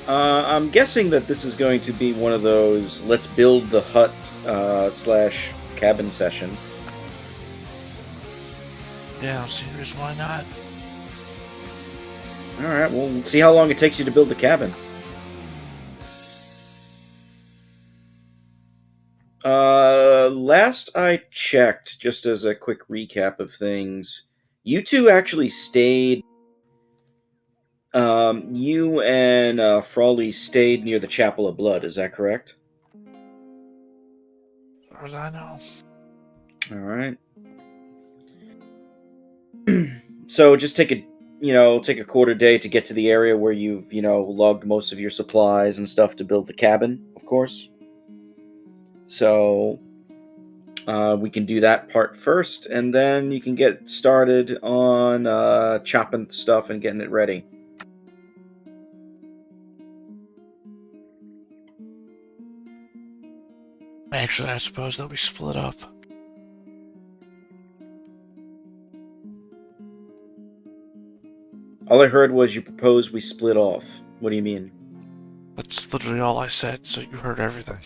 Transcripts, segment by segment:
I'm guessing that this is going to be one of those let's build the hut slash cabin session. Yeah, I don't see any reason why not. Alright, well, let's see how long it takes you to build the cabin. Last I checked, just as a quick recap of things, you two actually stayed. You and Frawley stayed near the Chapel of Blood, is that correct? As far as I know. Alright. So just take a quarter day to get to the area where you've, logged most of your supplies and stuff to build the cabin, of course. So we can do that part first, and then you can get started on chopping stuff and getting it ready. Actually, I suppose they'll be split up. All I heard was you proposed we split off. What do you mean? That's literally all I said, so you heard everything.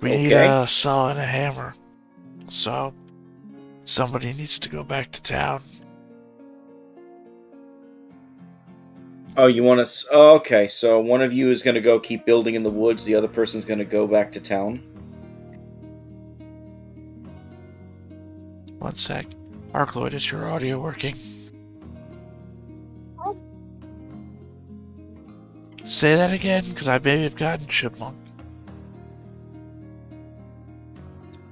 We need Okay. a saw and a hammer. So, somebody needs to go back to town. Oh, you want to? Oh, okay, so one of you is going to go keep building in the woods. The other person's going to go back to town. One sec. Arcloid, is your audio working? Say that again, because I may have gotten chipmunk.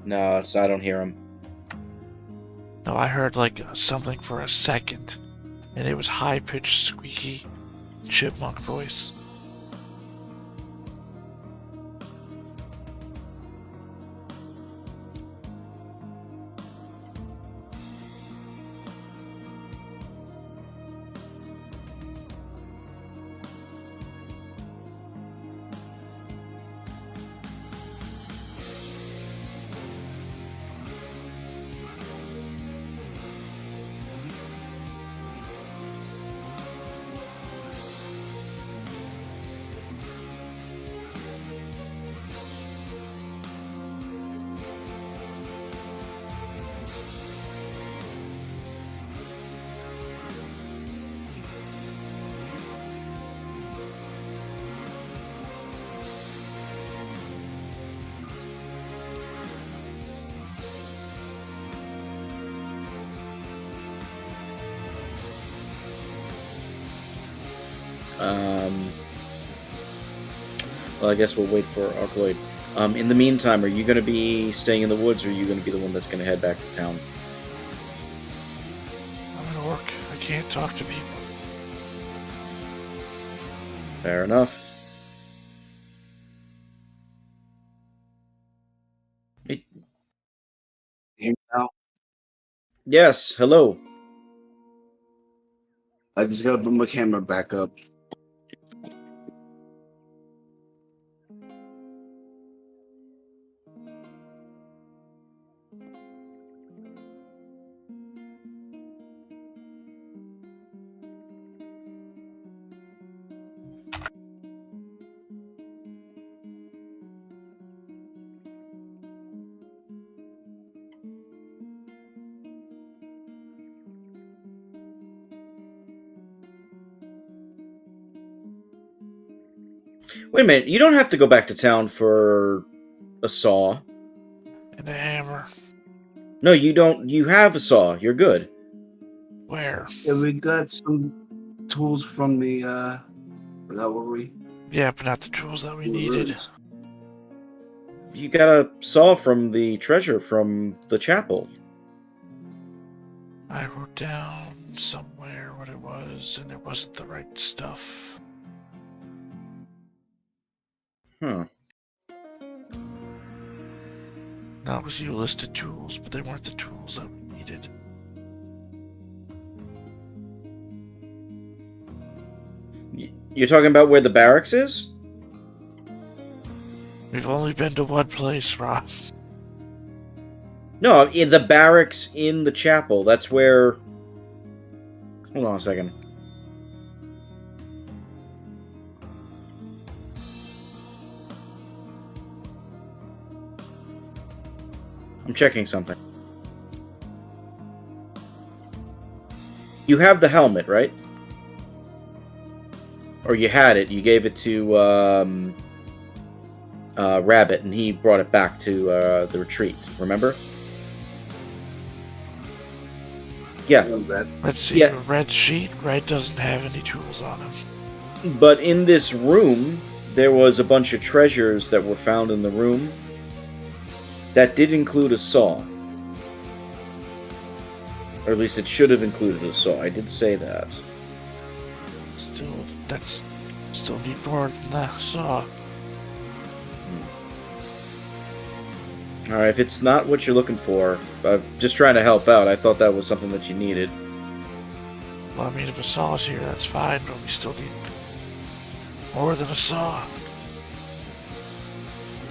No, I don't hear him. No, I heard like something for a second, and it was high-pitched, squeaky chipmunk voice. Well, I guess we'll wait for Arcloid. In the meantime, are you going to be staying in the woods, or are you going to be the one that's going to head back to town? I'm gonna work. I can't talk to people. Fair enough. Hear me now? Yes, hello. I just gotta put my camera back up. Wait a minute, you don't have to go back to town for a saw. And a hammer. No, you don't. You have a saw. You're good. Where? Yeah, we got some tools from the that were we? Yeah, but not the tools that we needed. You got a saw from the treasure from the chapel. I wrote down somewhere what it was, and it wasn't the right stuff. Huh. No, it was you listed tools, but they weren't the tools that we needed. You're talking about where the barracks is? We've only been to one place, Rob. No, in the barracks in the chapel. That's where... Hold on a second. I'm checking something. You have the helmet, right? Or you had it. You gave it to Rabbit, and he brought it back to the retreat. Remember? Yeah. That. Let's see. Yeah. Red sheet. Red doesn't have any tools on him. But in this room, there was a bunch of treasures that were found in the room. That did include a saw. Or at least it should have included a saw. I did say that. Still need more than that saw. Alright, if it's not what you're looking for, just trying to help out. I thought that was something that you needed. Well, I mean, if a saw's here, that's fine, but we still need more than a saw.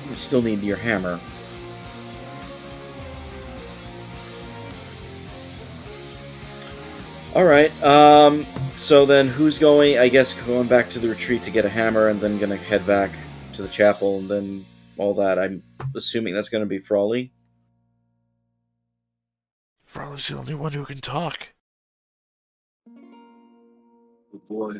You still need your hammer. Alright, so then who's going, I guess, going back to the retreat to get a hammer and then gonna head back to the chapel and then all that? I'm assuming that's gonna be Frawley. Frawley's the only one who can talk. Oh boy.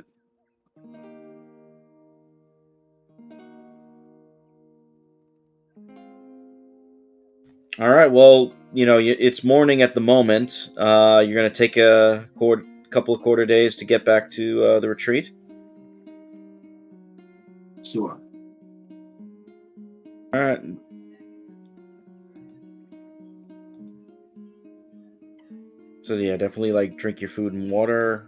Alright, well, you know, it's morning at the moment. You're gonna take a couple of quarter days to get back to the retreat? Sure. Alright. So yeah, definitely like drink your food and water.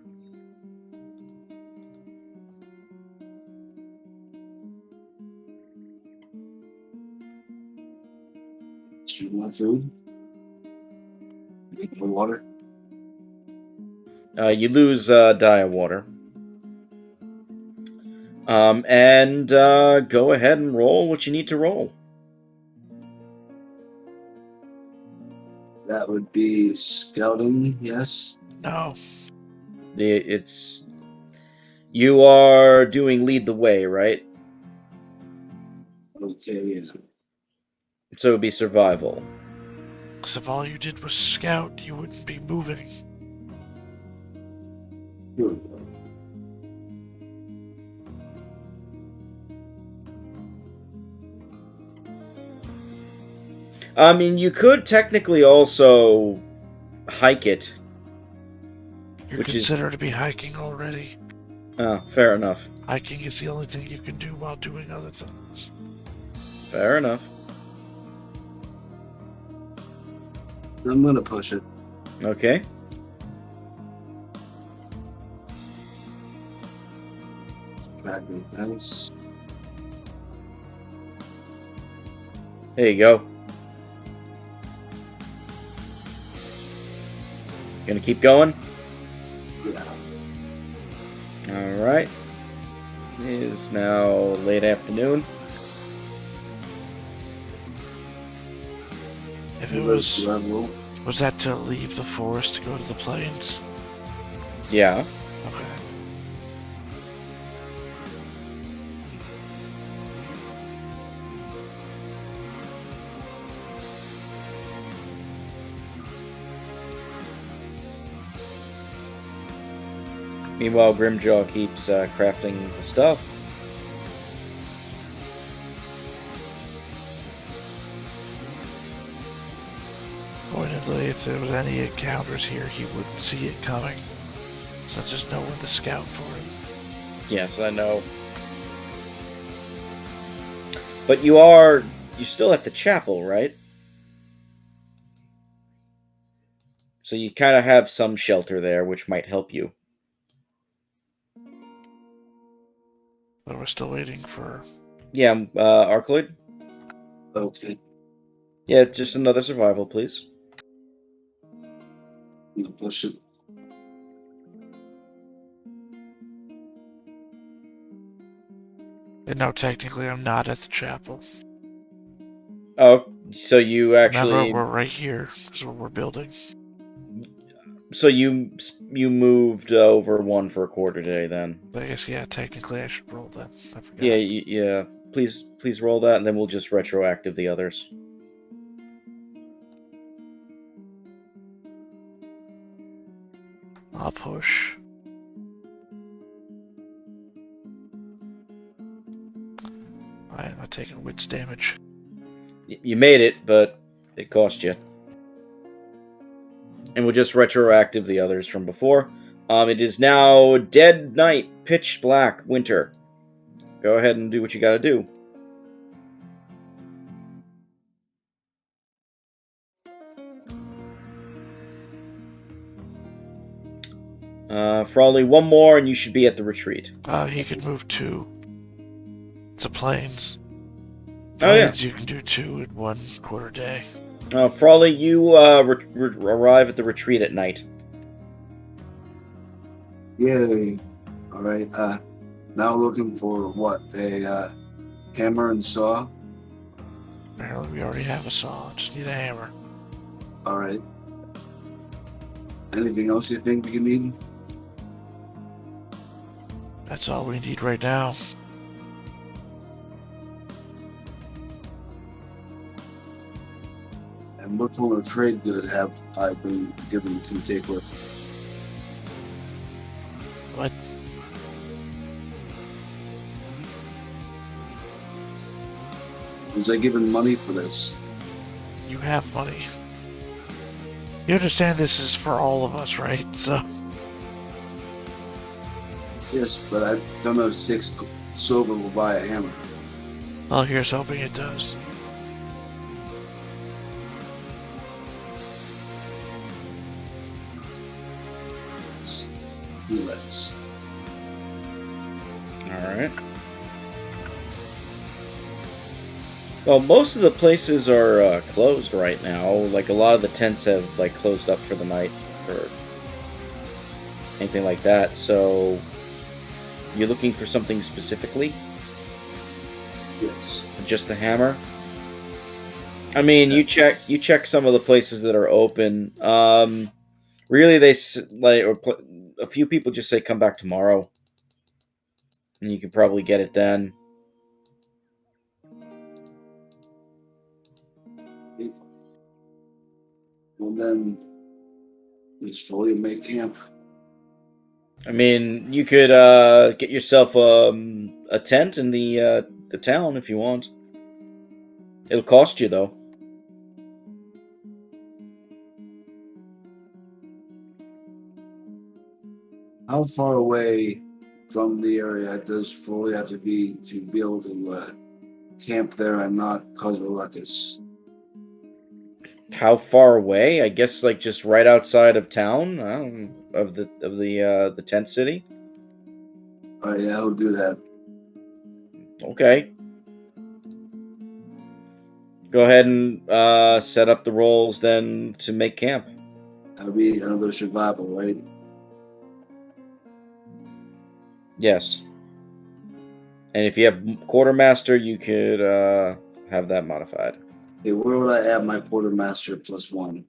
Shoot my food. Drink my water. You lose die of water. And go ahead and roll what you need to roll. That would be scouting, yes. No. It's you are doing lead the way, right? Okay, yeah. So it would be survival. Because if all you did was scout, you wouldn't be moving. Sure. I mean, you could technically also hike it. You're Which is- considered to be hiking already. Fair enough. Hiking is the only thing you can do while doing other things. Fair enough. I'm gonna push it. Okay. Drag the dice. There you go. Gonna keep going? Yeah. Alright. It is now late afternoon. If it was Level. that to leave the forest to go to the plains? Yeah. Okay. Meanwhile, Grimjaw keeps crafting the stuff. Pointedly, if there was any encounters here, he wouldn't see it coming. Since there's no one to scout for him. Yes, I know. But you're still at the chapel, right? So you kind of have some shelter there, which might help you. But we're still waiting for... Yeah, Arcloid? Okay. Yeah, just another survival, please. I'm gonna push it. And no, technically I'm not at the chapel. Oh, so you actually... Remember, we're right here. This is what we're building. So you moved over one for a quarter day, then? I guess, yeah, technically I should roll that. I forgot. Yeah, yeah. Please roll that, and then we'll just retroactive the others. I'll push. Alright, I'm not taking wits damage. You made it, but it cost you. And we'll just retroactive the others from before. It is now dead night, pitch black, winter. Go ahead and do what you gotta do. Frawley, one more and you should be at the retreat. He could move 2. It's a plains. Oh, yeah. You can do 2 in 1 quarter day. Frawley, you arrive at the retreat at night. Yay. Alright, now looking for what? A hammer and saw? Apparently we already have a saw. Just need a hammer. Alright. Anything else you think we can need? That's all we need right now. And what form of trade good have I been given to take with? What? Was I given money for this? You have money. You understand this is for all of us, right? So. Yes, but I don't know if 6 silver will buy a hammer. Well, here's hoping it does. Let's. Alright. Well, most of the places are closed right now. Like, a lot of the tents have, like, closed up for the night, or anything like that. So, you're looking for something specifically? Yes. Just a hammer? I mean, you check some of the places that are open. Really, a few people just say come back tomorrow, and you can probably get it then. Well, then, just fully make camp. I mean, you could get yourself a tent in the town if you want. It'll cost you though. How far away from the area does fully have to be able to camp there and not cause a ruckus? How far away? I guess like just right outside of town, of the tent city. All right, yeah, I'll do that. Okay. Go ahead and set up the rolls then to make camp. That'll be another survival, right? Yes. And if you have quartermaster, you could have that modified. Okay, where would I add my quartermaster +1?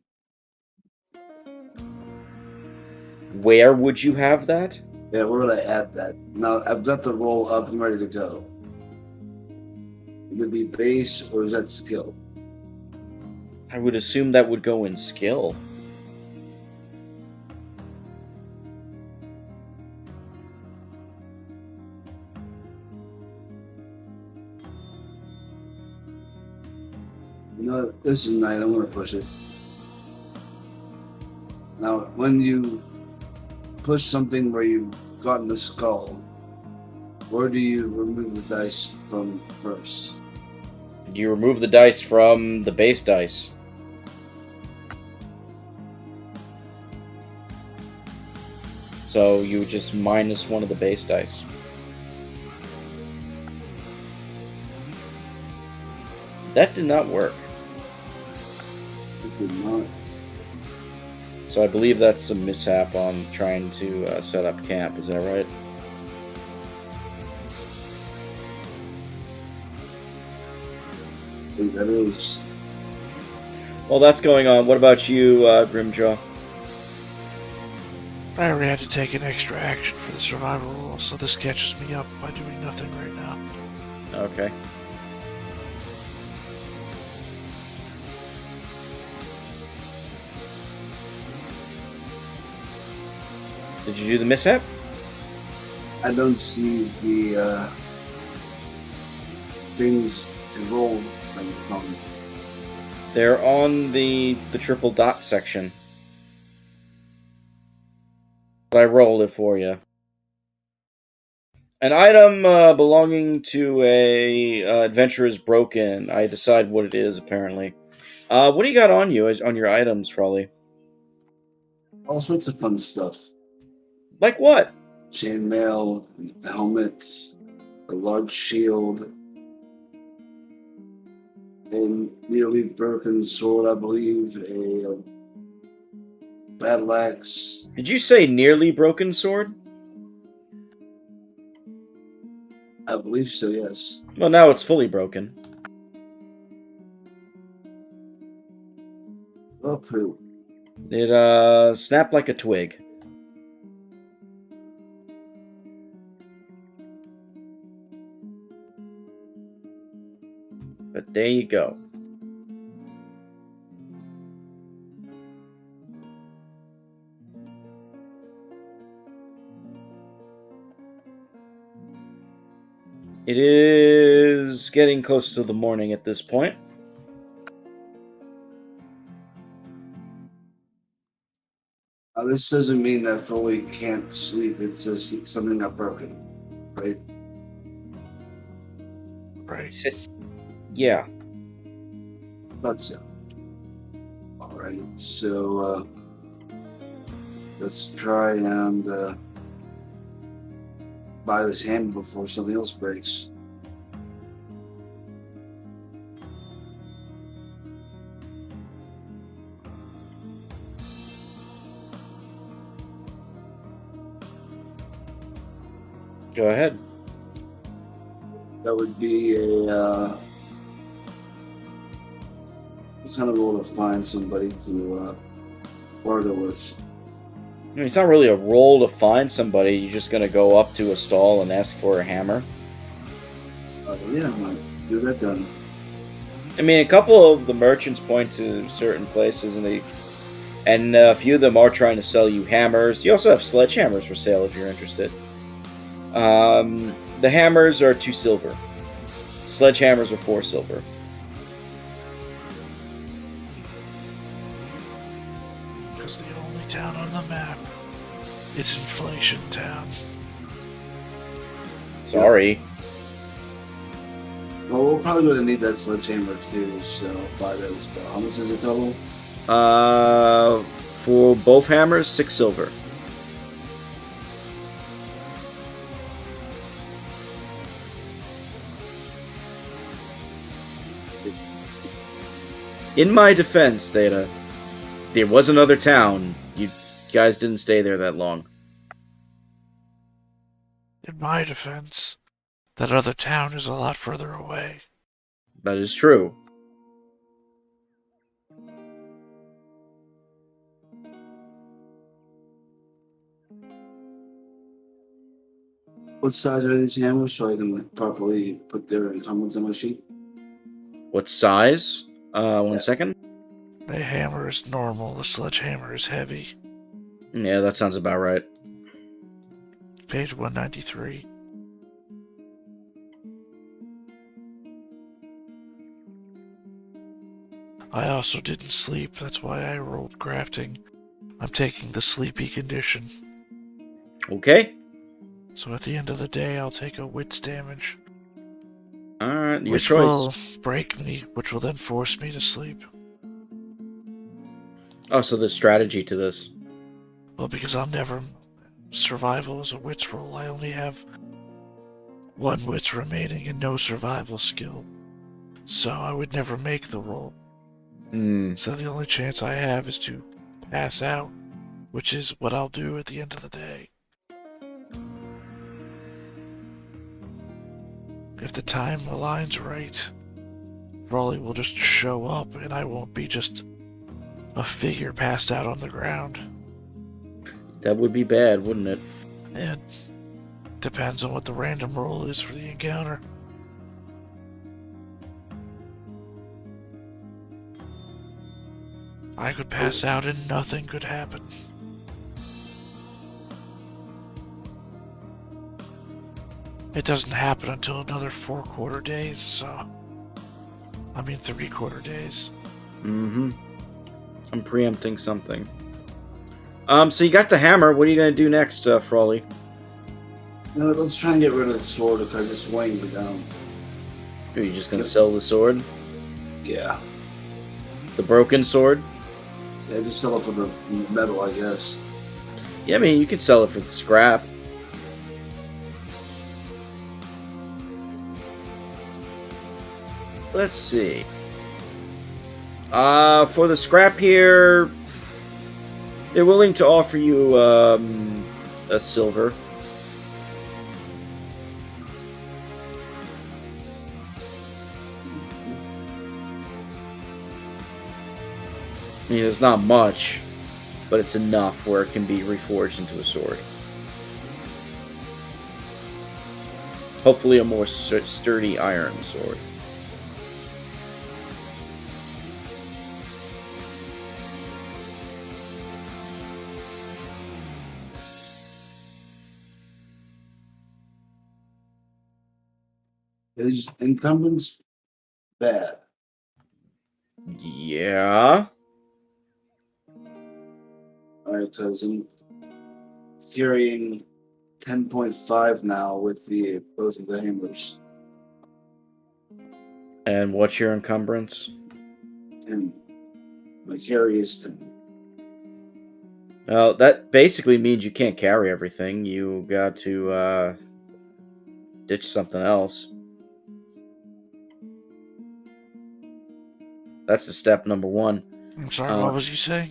Where would you have that? Yeah, where would I add that? Now, I've got the roll up and ready to go. Would it be base or is that skill? I would assume that would go in skill. You know, this is nice. I'm going to push it. Now, when you push something where you've gotten the skull, where do you remove the dice from first? You remove the dice from the base dice. So you would just minus one of the base dice. That did not work. It did not. So I believe that's a mishap on trying to set up camp. Is that right? I think that is. Well, that's going on. What about you, Grimjaw? I already had to take an extra action for the survival roll, so this catches me up by doing nothing right now. Okay. Did you do the mishap? I don't see the things to roll them from. They're on the triple dot section. But I rolled it for you. An item belonging to a adventurer is broken. I decide what it is, apparently. What do you got on you, on your items, Frawley? All sorts of fun stuff. Like what? Chainmail, helmet, a large shield, a nearly broken sword, I believe, a battle axe. Did you say nearly broken sword? I believe so, yes. Well, now it's fully broken. Oh, poo. It snapped like a twig. But there you go. It is getting close to the morning at this point. This doesn't mean that Foley can't sleep. It says something got broken, right? Right. Yeah. Thought so. All right, so let's try and buy this hammer before something else breaks. Go ahead. That would be a kind of roll to find somebody to barter with. I mean, it's not really a roll to find somebody. You're just going to go up to a stall and ask for a hammer. Yeah, I'll do that then. I mean, a couple of the merchants point to certain places, and a few of them are trying to sell you hammers. You also have sledgehammers for sale if you're interested. The hammers are 2 silver. Sledgehammers are 4 silver. Because the only town on the map is Inflation Town. Sorry. Well, we're probably going to need that sledgehammer too, so I'll buy that as well. How much is it total? For both hammers, 6 silver. In my defense, Theta, there was another town. You guys didn't stay there that long. In my defense, that other town is a lot further away. That is true. What size are these hammers so I can properly put their encumbrance on my sheet? What size? One Yeah. second. The hammer is normal, the sledgehammer is heavy. Yeah, that sounds about right. Page 193. I also didn't sleep, that's why I rolled crafting. I'm taking the sleepy condition. Okay. So at the end of the day, I'll take a wits damage. Alright, your Which choice. will break me, which will then force me to sleep. Oh, so there's strategy to this. Well, because I'll never... Survival is a wits roll. I only have 1 wits remaining and no survival skill. So I would never make the roll. So the only chance I have is to pass out, which is what I'll do at the end of the day. If the time aligns right, Raleigh will just show up and I won't be just a figure passed out on the ground. That would be bad, wouldn't it? And depends on what the random roll is for the encounter. I could pass out and nothing could happen. It doesn't happen until another 4 quarter days, so. I mean, 3 quarter days. Mm-hmm. I'm preempting something. So you got the hammer. What are you gonna do next, Frawley? No, let's try and get rid of the sword because it's weighing me down. Are you just gonna sell the sword? Yeah. The broken sword? Yeah, just sell it for the metal, I guess. Yeah, I mean, you could sell it for the scrap. Let's see. For the scrap here, they're willing to offer you a silver. I mean, it's not much, but it's enough where it can be reforged into a sword. Hopefully a more sturdy iron sword. Is encumbrance bad? Yeah. Alright, because I'm carrying 10.5 now with the both of the hammers. And what's your encumbrance? And my carry is 10. Well, that basically means you can't carry everything. You got to ditch something else. That's the step number one. I'm sorry, what was you saying?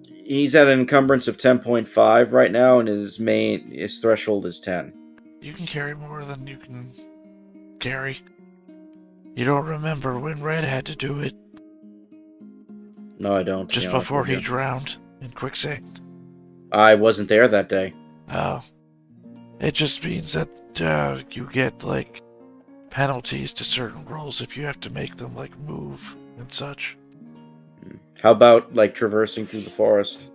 He's at an encumbrance of 10.5 right now, and his threshold is 10. You can carry more than you can carry. You don't remember when Red had to do it No, I don't. just before he drowned in quicksand? I wasn't there that day. Oh. It just means that you get, like, penalties to certain rolls if you have to make them, like, move and such. How about, like, traversing through the forest?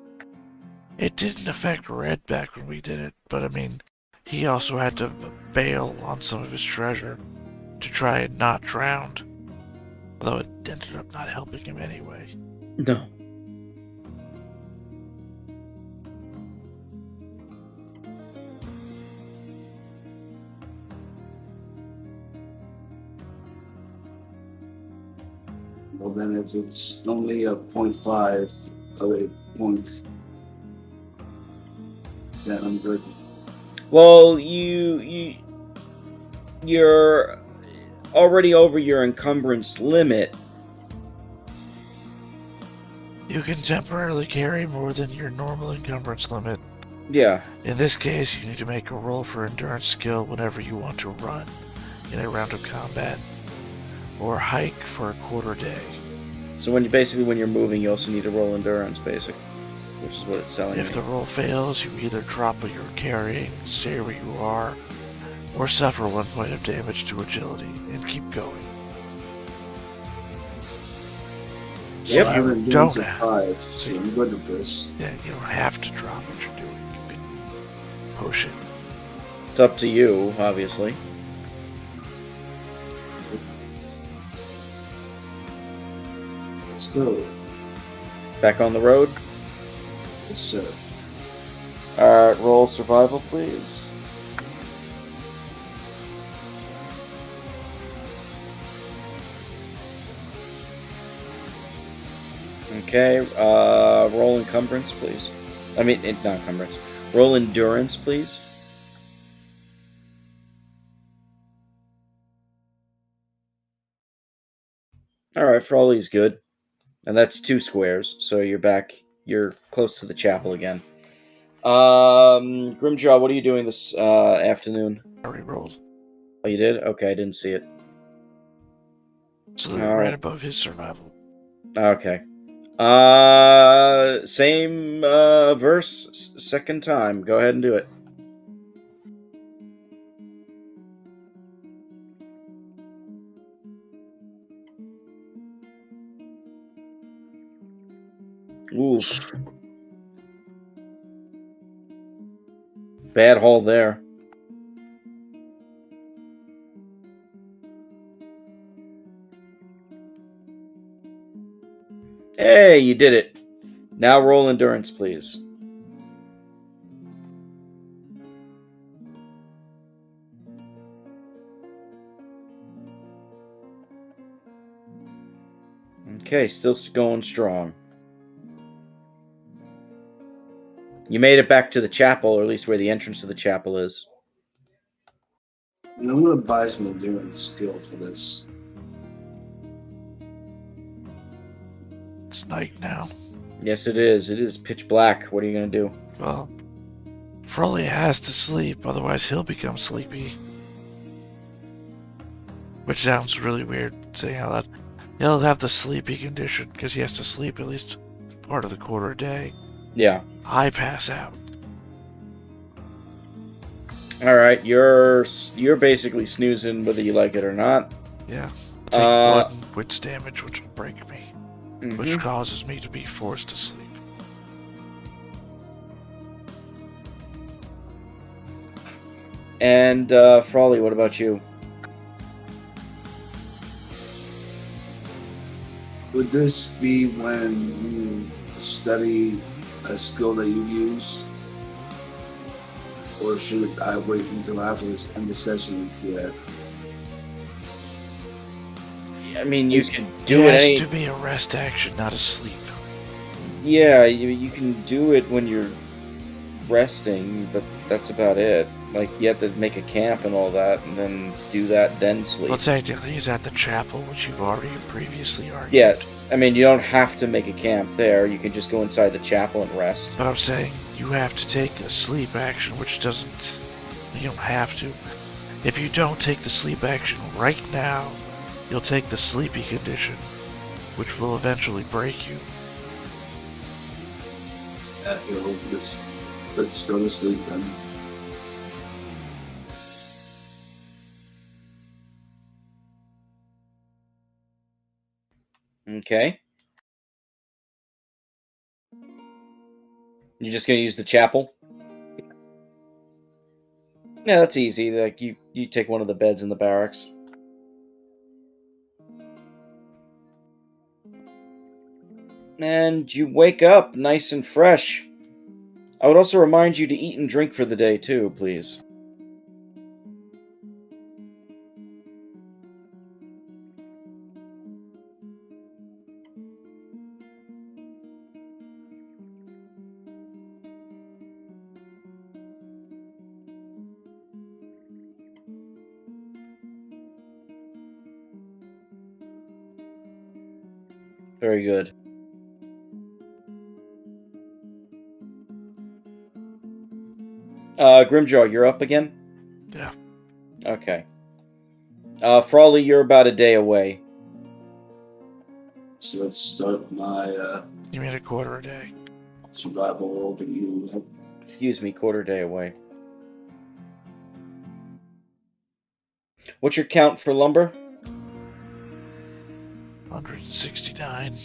It didn't affect Red back when we did it, but I mean, he also had to bail on some of his treasure to try and not drown. Although it ended up not helping him anyway. No. Well, then if it's only a 0.5 of a point, then I'm good. Well, you're already over your encumbrance limit. You can temporarily carry more than your normal encumbrance limit. Yeah. In this case, you need to make a roll for endurance skill whenever you want to run in a round of combat, or hike for a quarter day. So when you're moving, you also need to roll endurance, basically, which is what it's telling me. If the roll fails, you either drop what you're carrying, stay where you are, or suffer 1 point of damage to agility and keep going. Yep. So I have an You endurance don't of 5, so I'm good at this. Yeah, you don't have to drop what you're doing. You can push it. It's up to you, obviously. Let's go. Back on the road. Yes, sir. Alright, roll survival, please. Okay, roll encumbrance, please. I mean, not encumbrance. Roll endurance, please. Alright, Frawley's good. And that's 2 squares, so you're back. You're close to the chapel again. Grimjaw, what are you doing this afternoon? I already rolled. Oh, you did? Okay, I didn't see it. So they're right above his survival. Okay. Same verse, second time. Go ahead and do it. Oof. Bad haul there. Hey, you did it. Now roll endurance, please. Okay, still going strong. You made it back to the chapel, or at least where the entrance to the chapel is. And I'm gonna buy some endurance skill for this. It's night now. Yes, it is. It is pitch black. What are you going to do? Well, Froley has to sleep, otherwise he'll become sleepy. Which sounds really weird saying out loud. He'll have the sleepy condition because he has to sleep at least part of the quarter a day. Yeah. I pass out. All right, you're basically snoozing whether you like it or not. Yeah. Take 1 wits damage, which will break me, Mhm. which causes me to be forced to sleep. And Frawley, what about you? Would this be when you study a skill that you use? Or should I wait until after this end the session to do that? I mean, you can do it. It has to be a rest action, not a sleep. Yeah, you can do it when you're resting, but that's about it. Like, you have to make a camp and all that, and then do that, then sleep. Well, technically, he's at the chapel, which you've already previously argued. Yeah, I mean, you don't have to make a camp there. You can just go inside the chapel and rest. But I'm saying you have to take a sleep action, which doesn't... You don't have to. If you don't take the sleep action right now, you'll take the sleepy condition, which will eventually break you. Let's go to sleep then. Okay. You're just gonna use the chapel? Yeah, that's easy. Like, you take one of the beds in the barracks. And you wake up nice and fresh. I would also remind you to eat and drink for the day, too, please. Very good. Grimjaw, you're up again? Yeah. Okay. Frawley, you're about a day away. So let's start my You made a quarter a day. survival roll to you. Excuse me, quarter day away. What's your count for lumber? 169.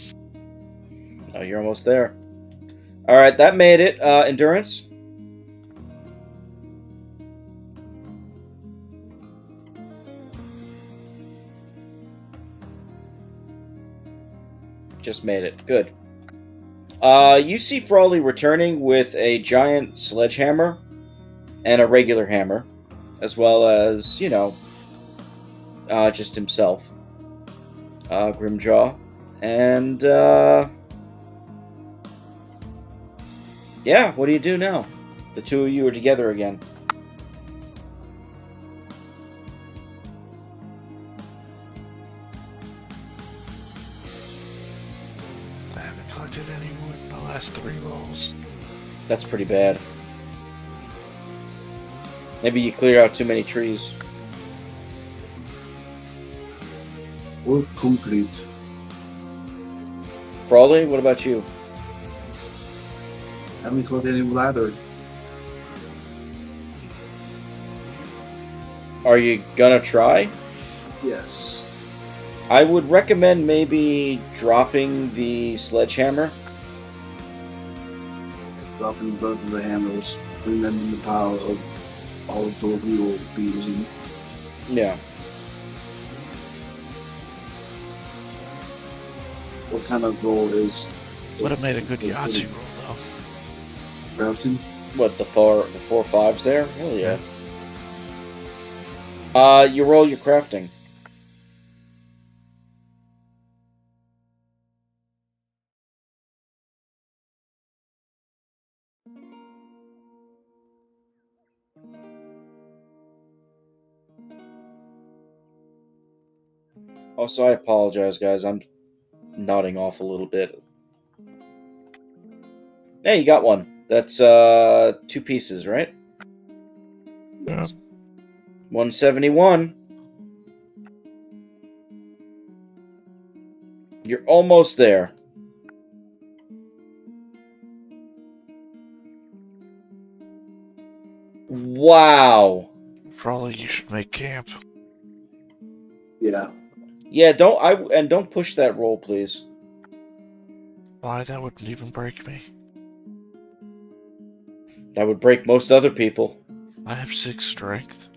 Oh, you're almost there. Alright, that made it. Endurance? Just made it. Good. You see Frawley returning with a giant sledgehammer and a regular hammer, as well as, just himself. Grimjaw. And, yeah, what do you do now? The two of you are together again. I haven't collected any wood in the last 3 rolls. That's pretty bad. Maybe you clear out too many trees. Or concrete. Frawley, what about you? Haven't caught any ladder. Are you gonna try? Yes. I would recommend maybe dropping the sledgehammer. Dropping both of the hammers, putting them in the pile of all the tools we will be using. Yeah. What kind of roll is Would have made a good is Yahtzee it roll, crafting? What, the four fives there? Hell yeah. Yeah. You roll your crafting. Also, I apologize, guys. I'm nodding off a little bit. Hey, you got one. That's 2 pieces, right? Yes. 171. You're almost there. Wow. Frawley, you should make camp. Yeah. Yeah, don't push that roll, please. Why, that wouldn't even break me. That would break most other people. I have 6 strength.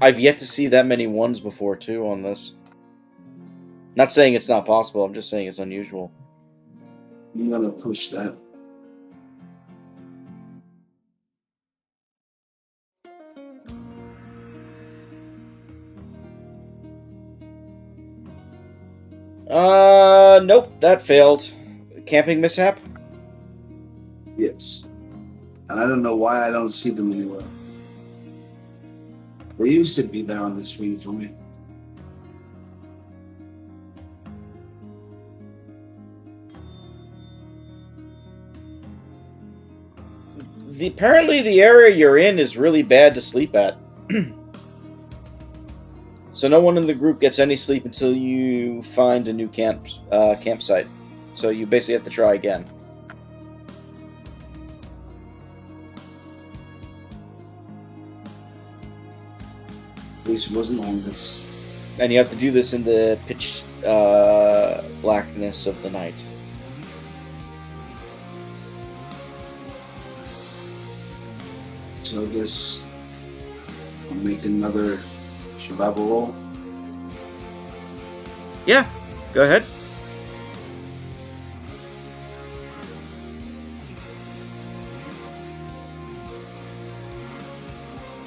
I've yet to see that many ones before, too, on this. Not saying it's not possible, I'm just saying it's unusual. I'm gonna push that. Nope, that failed. Camping mishap? Yes. And I don't know why I don't see them anywhere. They used to be there on the screen for me. Apparently the area you're in is really bad to sleep at. So no one in the group gets any sleep until you find a new campsite. So you basically have to try again. At least it wasn't on this. And you have to do this in the pitch blackness of the night. So I guess I'll make another survival roll. Yeah, go ahead.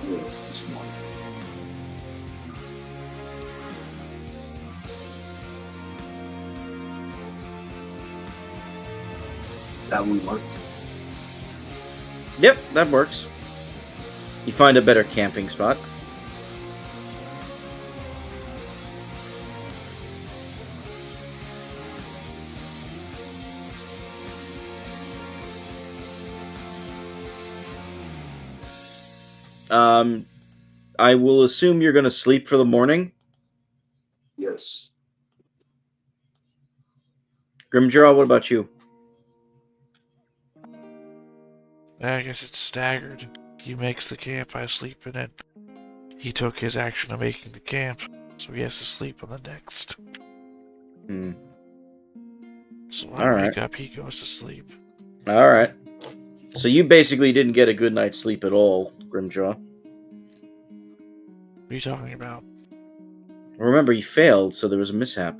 Yeah, this one. That one worked. Yep, that works. You find a better camping spot. I will assume you're going to sleep for the morning. Yes. Grimjaw, what about you? I guess it's staggered. He makes the camp, I sleep in it. He took his action of making the camp, so he has to sleep on the next. Hmm. So I All wake right. up, he goes to sleep. All right. So you basically didn't get a good night's sleep at all, Grimjaw. What are you talking about? Remember, you failed, so there was a mishap.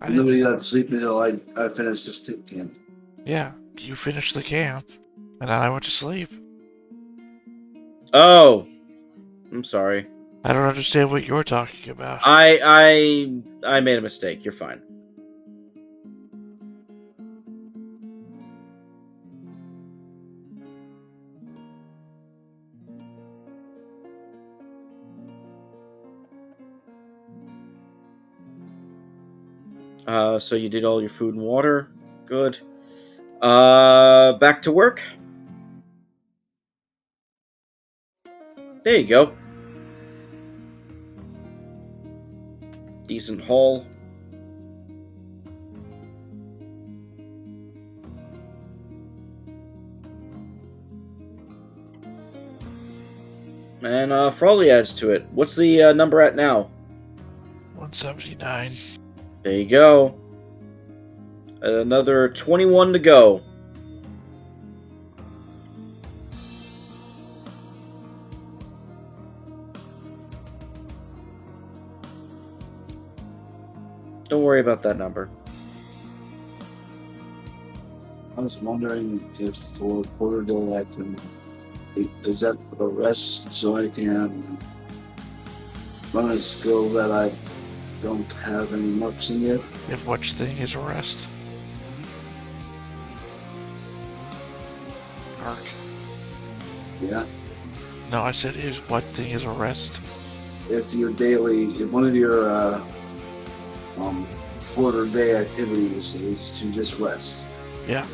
I Nobody didn't. got sleep until I finished this tip camp. Yeah, you finished the camp, and then I went to sleep. Oh, I'm sorry. I don't understand what you're talking about. I made a mistake. You're fine. So you did all your food and water. Good. Back to work. There you go. Decent haul. And Frawley adds to it. What's the number at now? 179. There you go. Another 21 to go. Don't worry about that number. I was wondering if for quarter day I can. Is that a rest so I can run a skill that I don't have any marks in yet? If which thing is a rest? Arc. Yeah. No, I said is what thing is a rest? If one of your quarter day activities is to just rest. Yeah.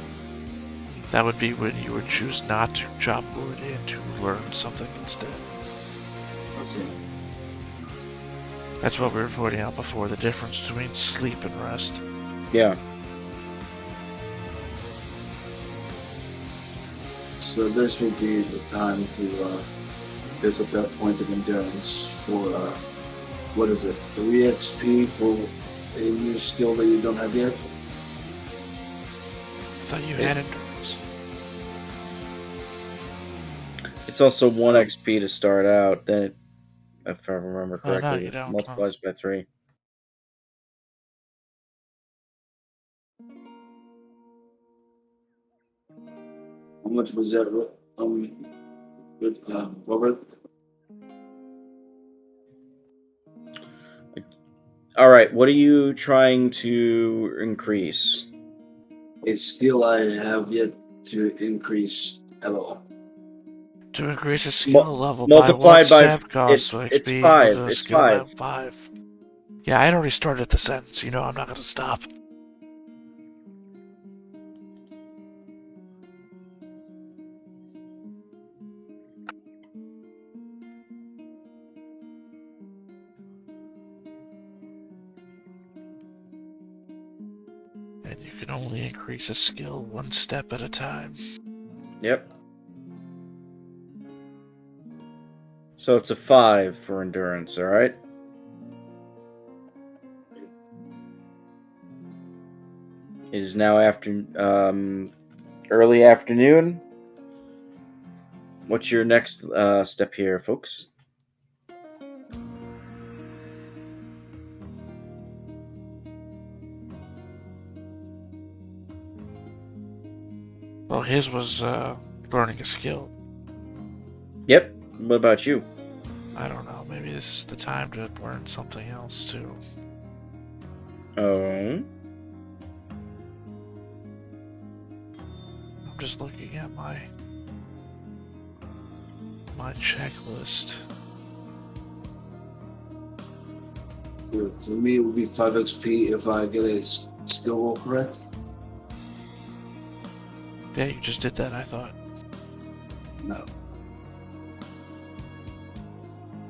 That would be when you would choose not to chop wood and to learn something instead. Okay. That's what we were pointing out before, the difference between sleep and rest. Yeah. So this would be the time to pick up that point of endurance for what is it, 3 XP for a new skill that you don't have yet? I thought you had endurance. It's also 1 XP to start out, then it, if I remember Oh, no, correctly, you don't. multiplies by 3. How much was that, Robert? Alright, what are you trying to increase? A skill I have yet to increase at all. To increase a skill level by 1 Multiplied by step costs it's XP equal 5. to a It's skill by 5. 5. Yeah, I had already started the sentence. You know I'm not going to stop. And you can only increase a skill 1 step at a time. Yep. So it's a 5 for endurance, alright? It is now early afternoon. What's your next step here, folks? Well, his was learning a skill. Yep. What about you? I don't know. Maybe this is the time to learn something else too. Oh. I'm just looking at my checklist. For me, it would be 5 XP if I get a skill roll correct. Yeah, you just did that, I thought. No.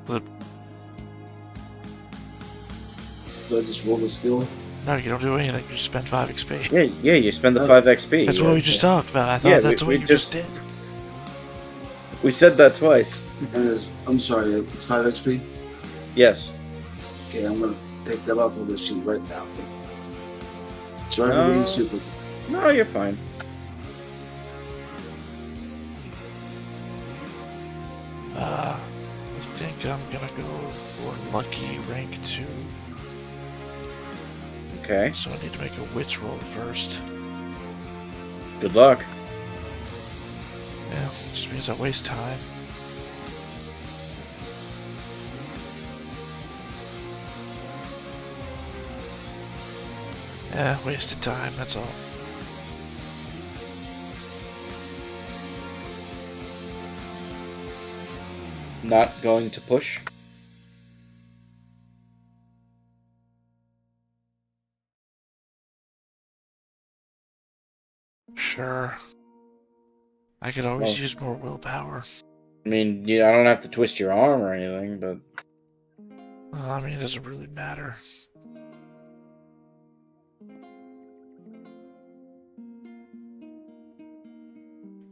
But Do I just roll the skill? no, you don't do anything. You just spend 5 XP. Yeah, you spend the 5 XP. That's what we just talked about. I thought Yeah, that's we what you just did. We said that twice. And I'm sorry, it's 5 XP? Yes. Okay, I'm gonna take that off of the sheet right now. Okay. Sorry for No. being super. No, you're fine. I think I'm gonna go for lucky rank 2. Okay. So I need to make a wits roll first. Good luck. Yeah, just means I waste time. Yeah, wasted time, that's all. Not going to push. Sure. I could always Oh. use more willpower. I mean, I don't have to twist your arm or anything, but Well, I mean, it doesn't really matter.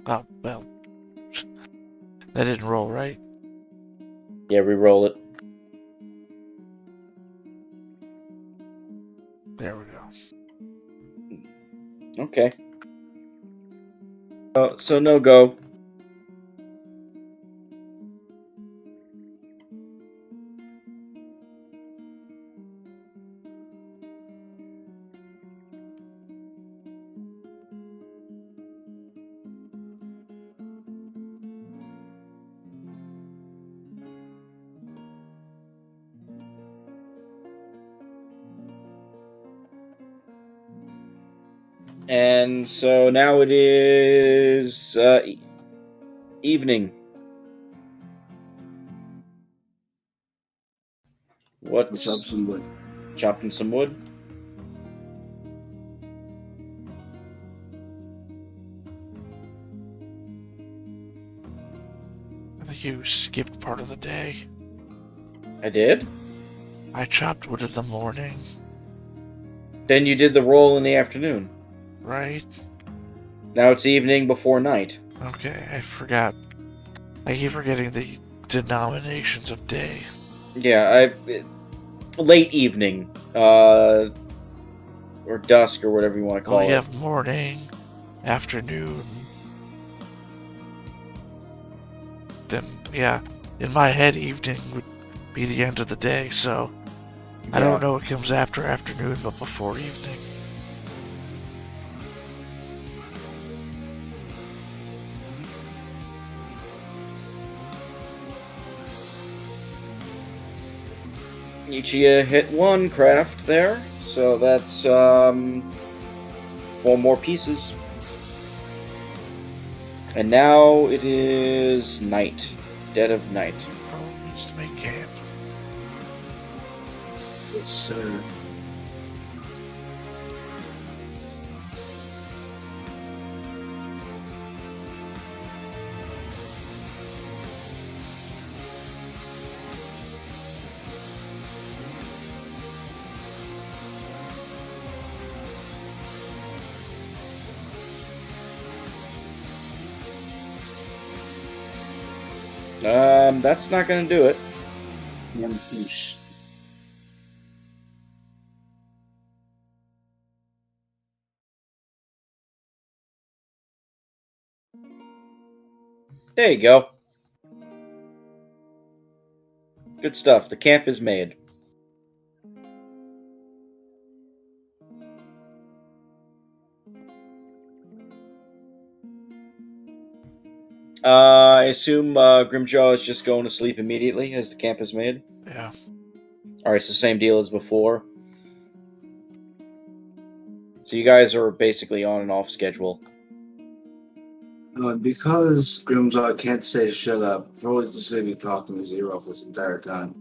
Oh, well. That didn't roll, right? yeah, re-roll it. There we go. Okay. So no go. And so now it is evening. What's up, What's some wood? chopping some wood? I think you skipped part of the day. I did? I chopped wood in the morning, Then you did the roll in the afternoon. right? Now it's evening before night. Okay, I forgot. I keep forgetting the denominations of day. Yeah, late evening, or dusk, or whatever you want to Well, call you it. have morning, afternoon. Then, yeah, in my head, evening would be the end of the day, so I Yeah. don't know what comes after afternoon, but before evening. Ichiya hit one craft there, so that's 4 more pieces. And now it is night, dead of night. Fro needs to make camp. Yes, sir. That's not gonna do it. Yampush. There you go. Good stuff. The camp is made. I assume Grimjaw is just going to sleep immediately as the camp is made. Yeah. Alright, so same deal as before. So you guys are basically on and off schedule. Because Grimjaw can't say shut up, Froy's just going to be talking his ear off this entire time.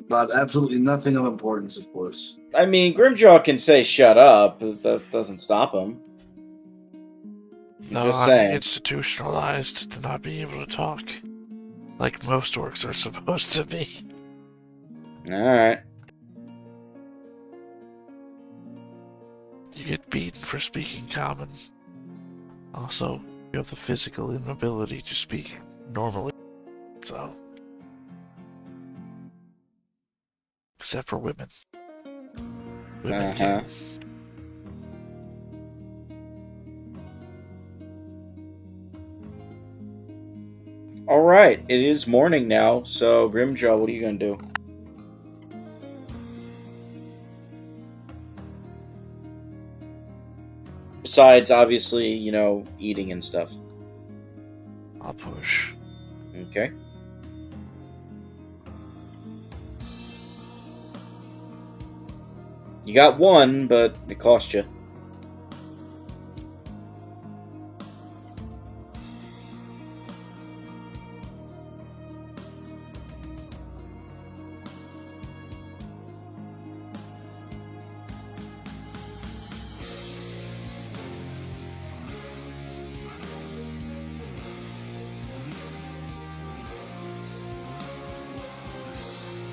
About absolutely nothing of importance, of course. I mean, Grimjaw can say shut up, but that doesn't stop him. I'm No, just I'm saying. institutionalized to not be able to talk like most orcs are supposed to be. Alright. You get beaten for speaking common. Also, you have the physical inability to speak normally. So, except for women. Women can. Alright, it is morning now, so Grimjaw, what are you gonna do? Besides, obviously, eating and stuff. I'll push. Okay. You got one, but it cost you.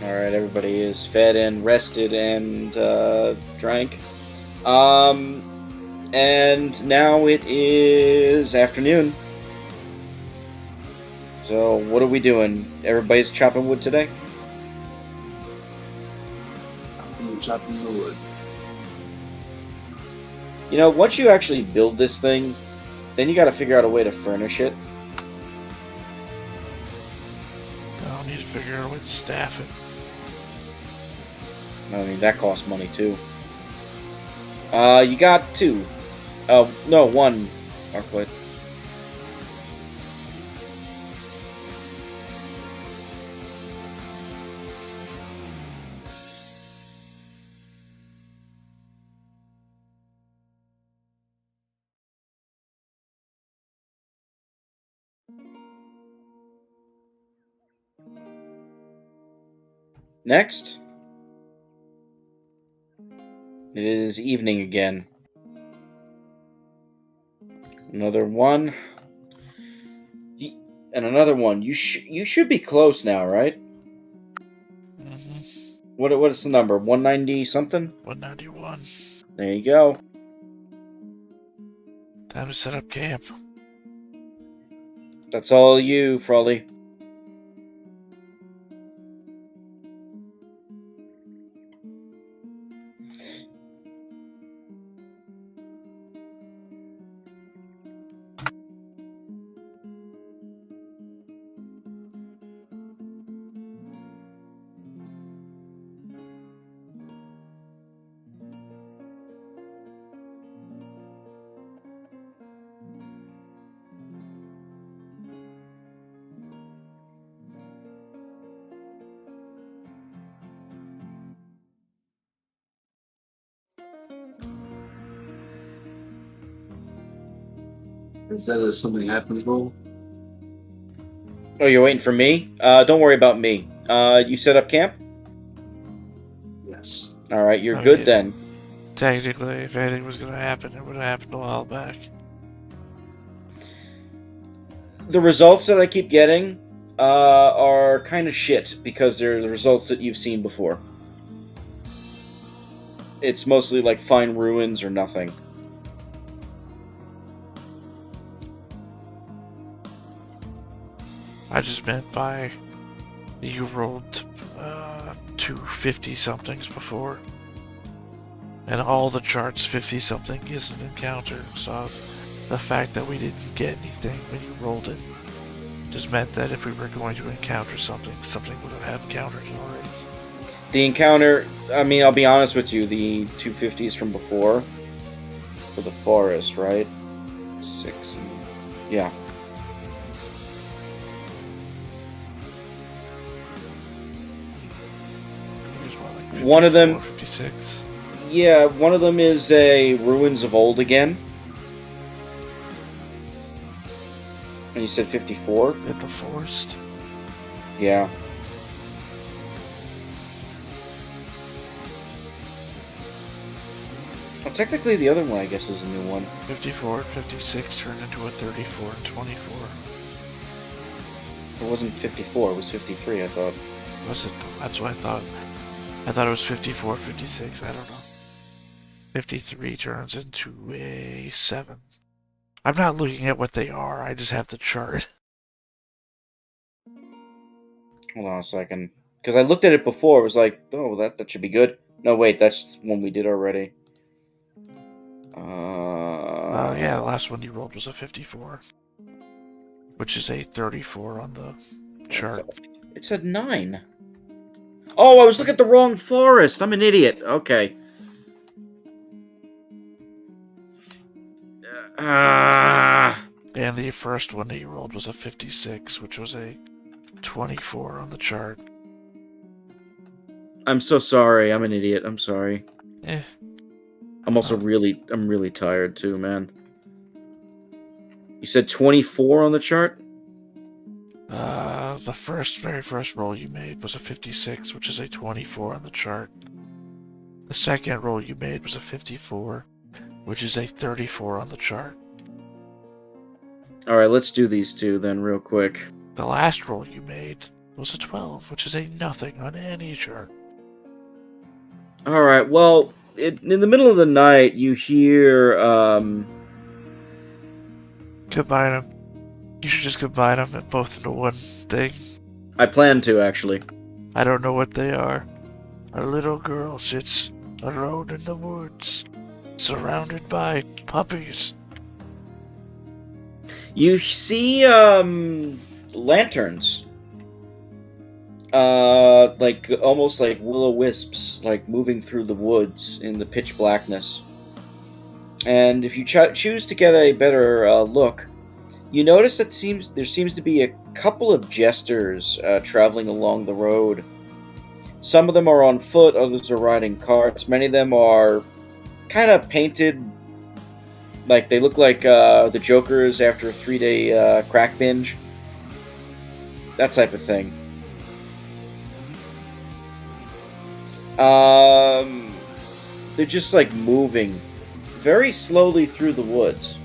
Alright, everybody is fed and rested and drank. And now it is afternoon. So, what are we doing? Everybody's chopping wood today? I'm chopping the wood. Once you actually build this thing, then you gotta figure out a way to furnish it. I'll need to figure out a way to staff it. I mean, that costs money too. You got 2. Oh, no, 1, Arclight. Next. It is evening again. Another one. And another one. You should be close now, right? Mm-hmm. What is the number? 190 something? 191. There you go. Time to set up camp. That's all you, Frawley. Is that a something happens roll? Oh, you're waiting for me? Don't worry about me. You set up camp? Yes. Alright, you're Oh, good yeah. then. Technically, if anything was going to happen, it would have happened a while back. The results that I keep getting are kind of shit because they're the results that you've seen before. It's mostly like fine ruins or nothing. I just meant by you rolled 250 somethings before, and all the charts 50 something is an encounter. So the fact that we didn't get anything when you rolled it just meant that if we were going to encounter something, something would have encountered it already. The encounter, I mean, I'll be honest with you, the 250s from before for the forest, right? 6 and yeah. Here's one, like 54, One of them 56. Yeah, one of them is a Ruins of Old again. And you said 54? In the forest. Yeah. Well, technically the other one, I guess, is a new one. 54 and 56 turned into a 34 and 24. It wasn't 54, it was 53, I thought. Was it? That's what I thought. I thought it was 54, 56. I don't know. 53 turns into a 7. I'm not looking at what they are. I just have the chart. Hold on a second. Because I looked at it before, it was like, oh, that should be good. No, wait, that's one we did already. Oh, yeah, the last one you rolled was a 54. Which is a 34 on the chart. It said 9. Oh, I was looking at the wrong forest. I'm an idiot. Okay. And the first one that you rolled was a 56, which was a 24 on the chart. I'm so sorry. I'm an idiot. I'm sorry. Eh. I'm also I'm really tired too, man. You said 24 on the chart? The very first roll you made was a 56, which is a 24 on the chart. The second roll you made was a 54, which is a 34 on the chart. Alright, let's do these two then real quick. The last roll you made was a 12, which is a nothing on any chart. Alright, well, in the middle of the night, you hear, Combine them. You should just combine them both into one thing. I plan to, actually. I don't know what they are. A little girl sits alone in the woods, surrounded by puppies. You see, lanterns. Like, almost like will-o-wisps, like, moving through the woods in the pitch blackness. And if you choose to get a better look, you notice that there seems to be a couple of jesters traveling along the road. Some of them are on foot, others are riding carts. Many of them are kind of painted like they look like the Jokers after a 3-day crack binge. That type of thing. They're just like moving very slowly through the woods.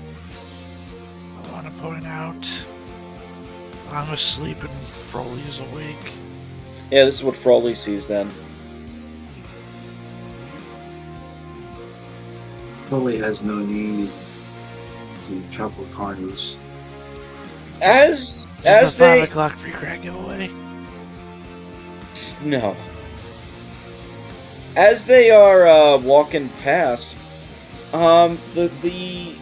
I want to point out I'm asleep and Froley is awake. Yeah, this is what Frawley sees then. Probably has no need to trouble carnies. As Is the they 5 o'clock free crack giveaway? no. As they are walking past, the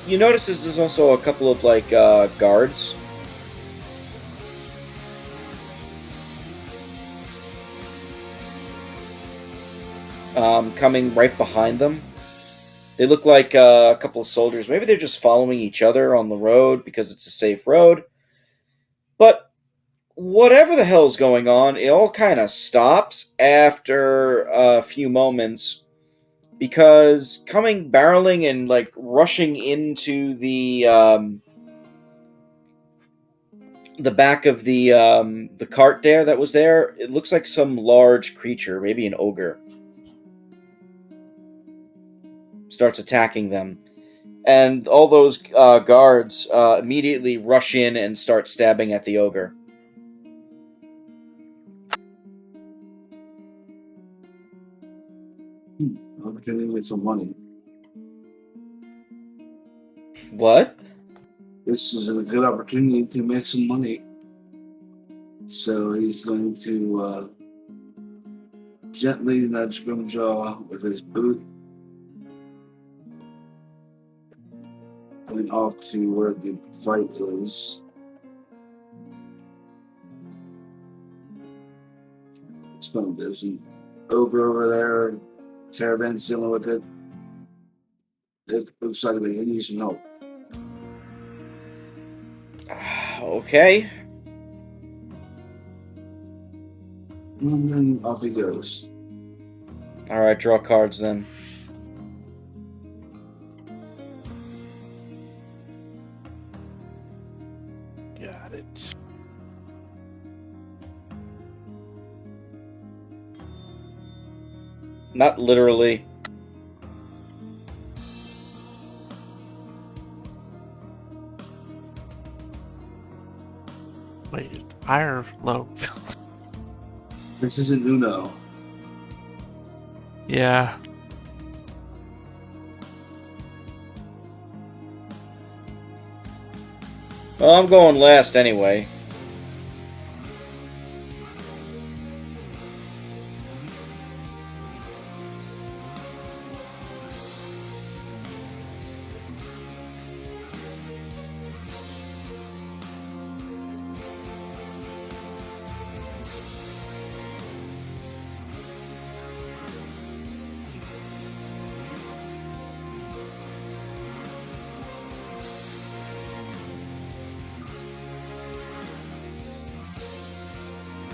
you notice there's also a couple of like guards. Coming right behind them. They look like a couple of soldiers. Maybe they're just following each other on the road because it's a safe road. But whatever the hell's going on, it all kind of stops after a few moments because coming barreling and like rushing into the back of the cart that was there, it looks like some large creature, maybe an ogre, starts attacking them. And all those guards immediately rush in and start stabbing at the ogre. Opportunity to get some money. What? This is a good opportunity to make some money. So he's going to gently nudge Grimjaw with his boot, heading off to where the fight is. There's an ogre over there. Caravan's dealing with it. It looks like they need some help. Okay. And then off he goes. Alright, draw cards then. Got it. Not literally. Wait, high or low? This isn't Uno. Yeah. Well, I'm going last anyway.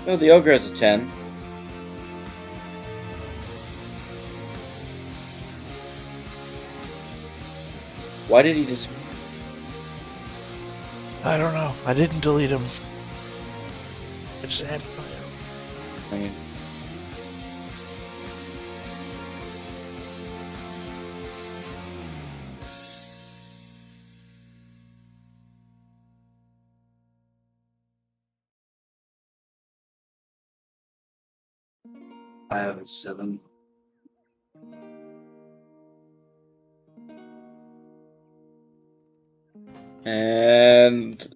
Oh, the ogre has a 10. Why did he just... I don't know. I didn't delete him. I just added my own. I have a 7. And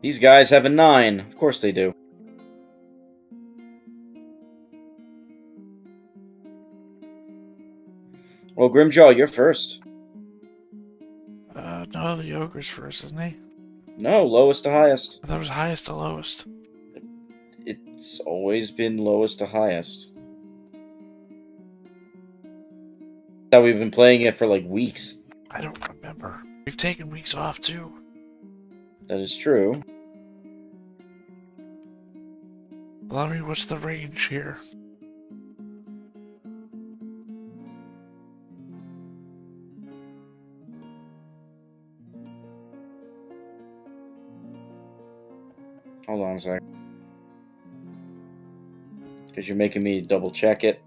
these guys have a 9. Of course they do. Well, Grimjaw, you're first. No, the ogre's first, isn't he? No, lowest to highest. I thought it was highest to lowest. It's always been lowest to highest. That's how we've been playing it for like weeks. I don't remember. We've taken weeks off too. That is true. Well, I mean, what's the range here? Hold on a sec. because you're making me double check it.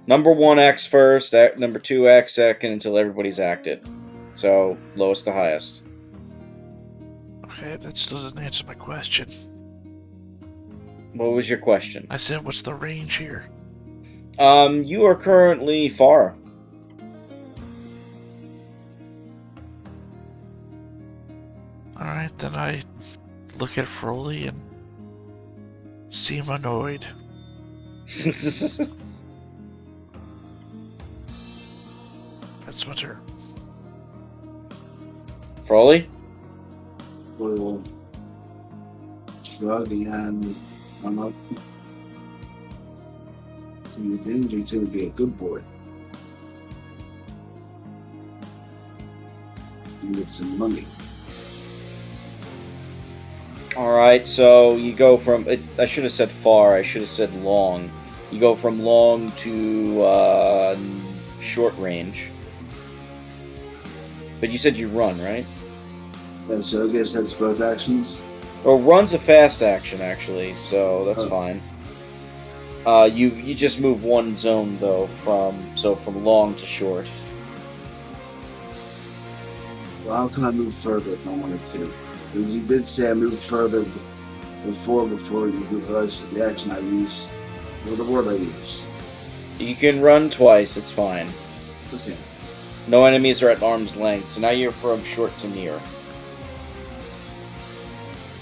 Number 1 X first, number 2 X second until everybody's acted. So lowest to highest. Okay, that still doesn't answer my question. What was your question? I said, what's the range here? You are currently far. Alright, then I look at Froley and seem annoyed. That's my turn. Froley? Will shrug and I'm up. Do you think he's going to be a good boy? You get some money. Alright, so you go from... I should have said far, I should have said long. You go from long to short range. But you said you run, right? Yeah, so I guess that's both actions. Or run's a fast action, actually, so that's fine. You just move one zone, though, from long to short. Well, how can I move further if I wanted to? Because you did say I moved further before you realized the action I used, or the word I used. You can run twice, it's fine. Okay. No enemies are at arm's length, so now you're from short to near.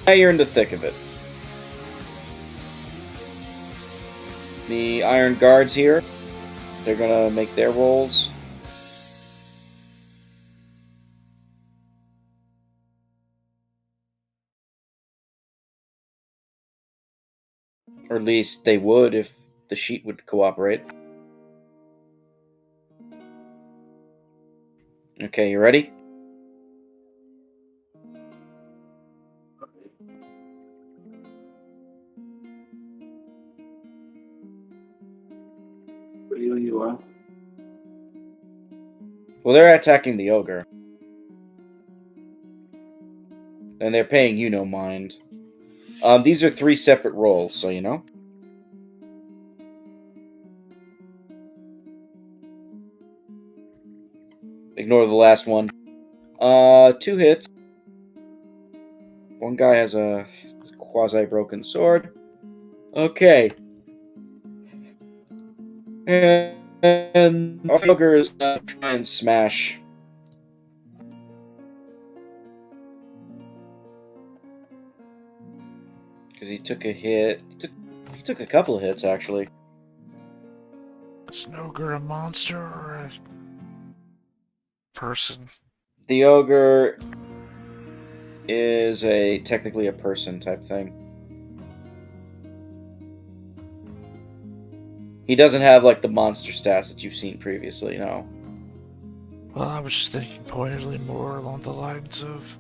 Now you're in the thick of it. The Iron Guards here, they're gonna make their rolls. Or at least they would if the sheet would cooperate. Okay, you ready? Ready when you are. Well, they're attacking the ogre. And they're paying you no mind. These are 3 separate rolls, so you know. Ignore the last one. 2 hits. One guy has a quasi-broken sword. Okay. And our ogre is gonna try and smash. Because he took a hit. He took a couple of hits, actually. Is an ogre a monster or a person? The ogre is technically a person type thing. He doesn't have like the monster stats that you've seen previously, no. Well, I was just thinking pointedly more along the lines of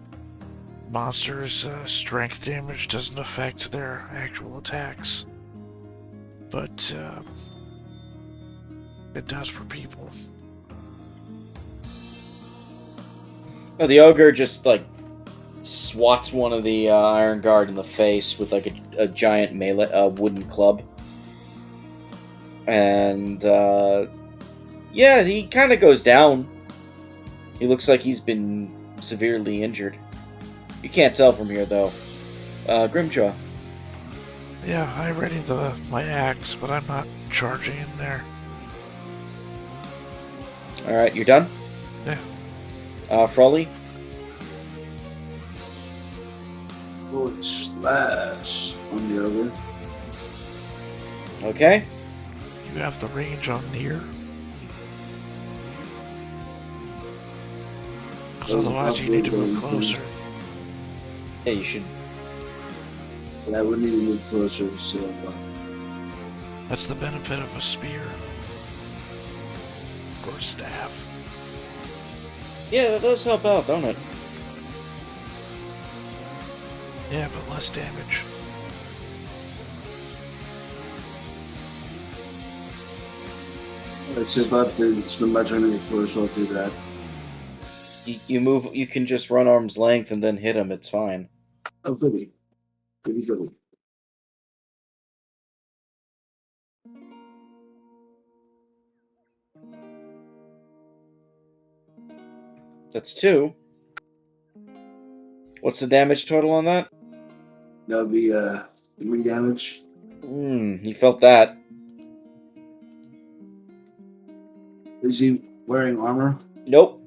monsters' strength damage doesn't affect their actual attacks, but it does for people. Oh, the ogre just like swats one of the Iron Guard in the face with like a giant melee wooden club. And yeah, he kind of goes down. He looks like he's been severely injured. You can't tell from here, though. Grimjaw. Yeah, I ready my axe, but I'm not charging in there. Alright, you're done? Yeah. Froley? Forward slash on the ogre. Okay. You have the range on near? Because otherwise you need to move closer. Yeah, you should. Yeah, I would need to move closer, so That's the benefit of a spear. Or a staff. Yeah, that does help out, don't it? Yeah, but less damage. Alright, so if I have to spend my turn to get closer, I'll do that. You move. You can just run arm's length and then hit him. It's fine. Oh, goody. Goody, goody. That's 2. What's the damage total on that? That would be 3 damage. You felt that. Is he wearing armor? Nope.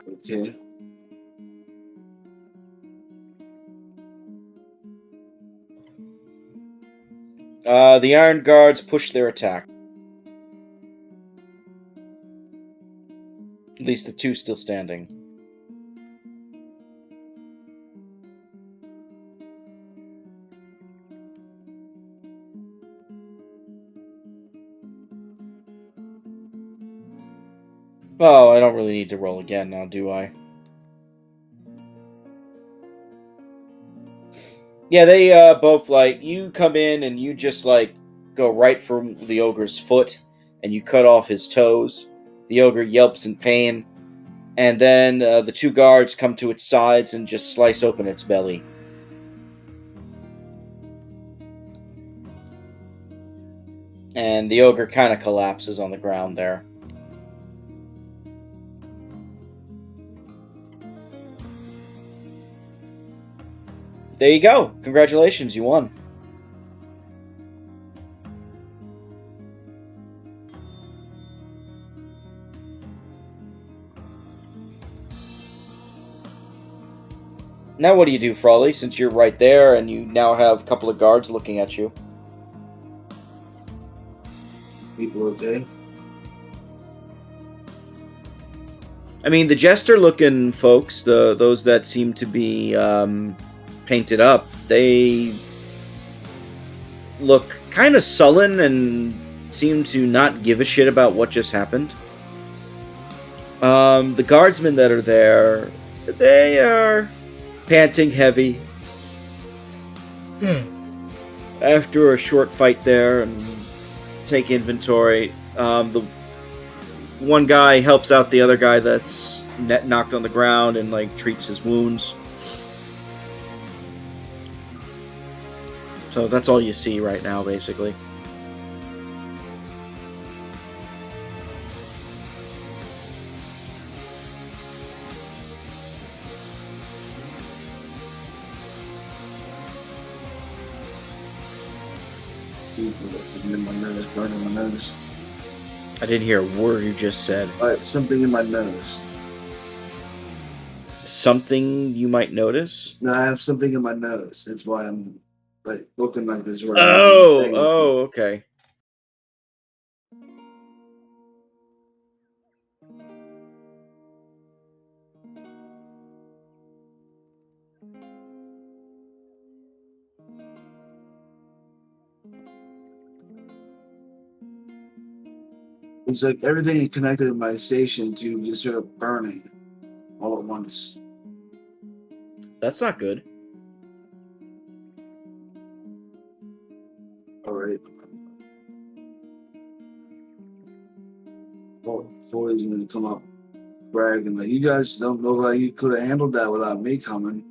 Okay. The Iron Guards push their attack. At least the 2 still standing. Oh, I don't really need to roll again now, do I? Yeah, they both, like, you come in and you just, like, go right for the ogre's foot, and you cut off his toes. The ogre yelps in pain, and then the 2 guards come to its sides and just slice open its belly. And the ogre kind of collapses on the ground there. There you go. Congratulations, you won. Now what do you do, Frawley, since you're right there and you now have a couple of guards looking at you? People okay? I mean, the jester-looking folks, those that seem to be painted up, they look kind of sullen and seem to not give a shit about what just happened. The guardsmen that are there, they are panting heavy. After a short fight there and take inventory, the one guy helps out the other guy that's knocked on the ground and like treats his wounds. So that's all you see right now, basically. See, that's something in my nose, burning my nose. I didn't hear a word you just said. Something in my nose. Something you might notice? No, I have something in my nose. That's why I'm like looking like this right Oh, okay. It's like everything is connected in my station to just sort of burning all at once. That's not good. All right. Well, Foley's going to come up bragging like, you guys don't know how you could have handled that without me coming.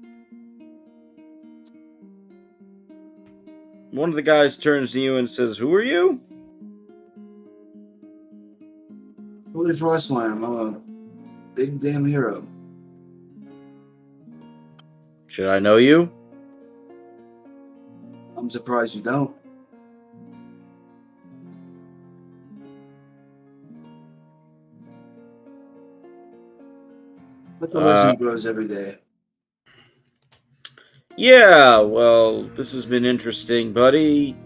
One of the guys turns to you and says, "Who are you?" Foley Frostline, I'm a big damn hero. Should I know you? I'm surprised you don't. But the legend grows every day. Yeah, well, this has been interesting, buddy.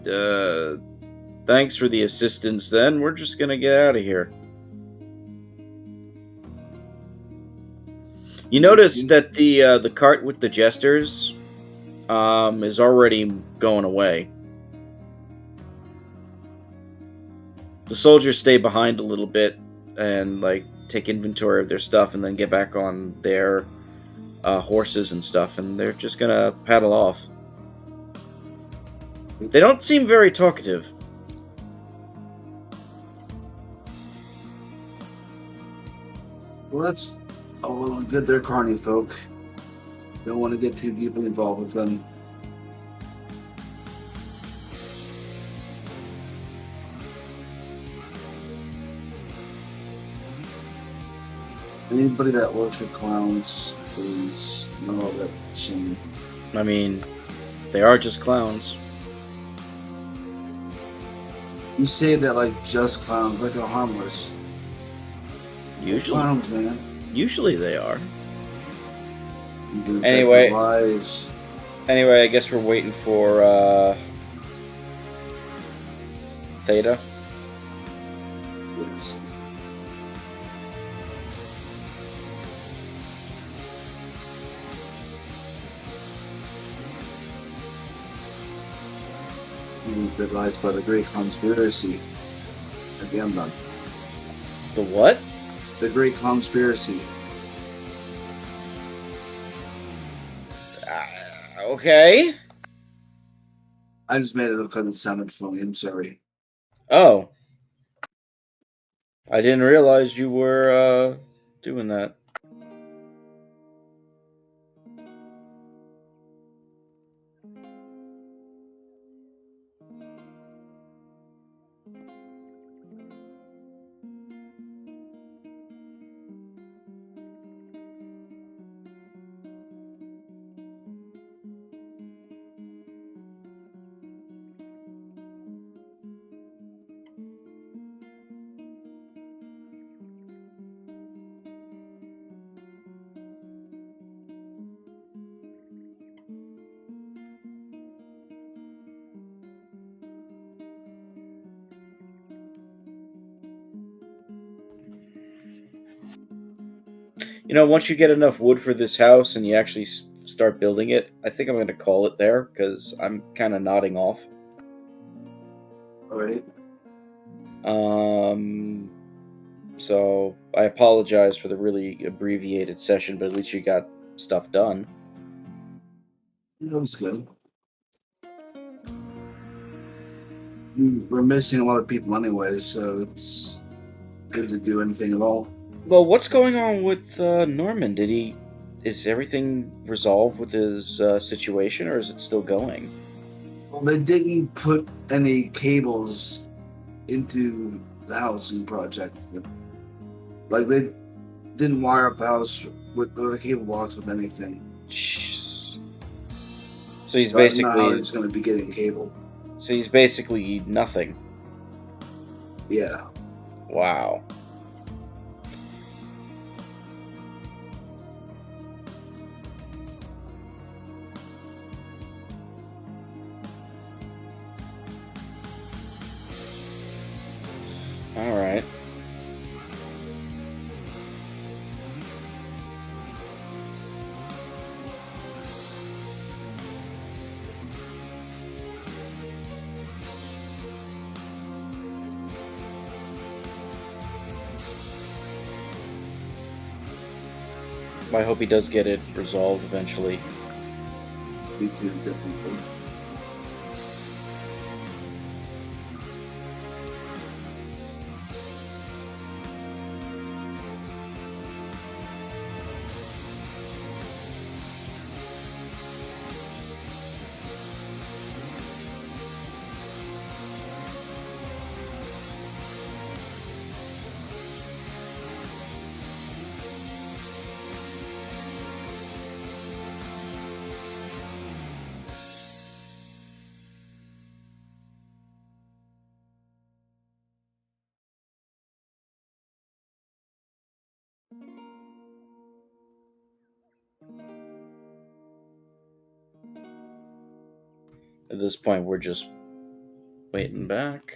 Thanks for the assistance, then. We're just gonna get out of here. You notice that the cart with the jesters is already going away. The soldiers stay behind a little bit and like take inventory of their stuff and then get back on their horses and stuff, and they're just gonna paddle off. They don't seem very talkative. Well, that's all well and good. They're carny folk. Don't want to get too deeply involved with them. Anybody that works with clowns is not all that same. I mean, they are just clowns. You say that like just clowns, like they're harmless. They're Usually, clowns, man. usually they are. They're Anyway. lies. Anyway, I guess we're waiting for Theta. Yes. They're lies by the great conspiracy. Okay, I'm done. The what? The great conspiracy. Okay. I just made it up because it sounded funny. I'm sorry. Oh. I didn't realize you were doing that. You know, once you get enough wood for this house and you actually start building it, I think I'm going to call it there because I'm kind of nodding off. All right. So I apologize for the really abbreviated session, but at least you got stuff done. That was good. We're missing a lot of people anyway, so it's good to do anything at all. Well, what's going on with Norman? Is everything resolved with his situation, or is it still going? Well, they didn't put any cables into the housing project. Like, they didn't wire up the house with the cable box with anything. So So he's I don't know how basically he's going to be getting cable. so he's basically nothing. Yeah. Wow. All right. I hope he does get it resolved eventually. Me too, definitely. At this point, we're just waiting back.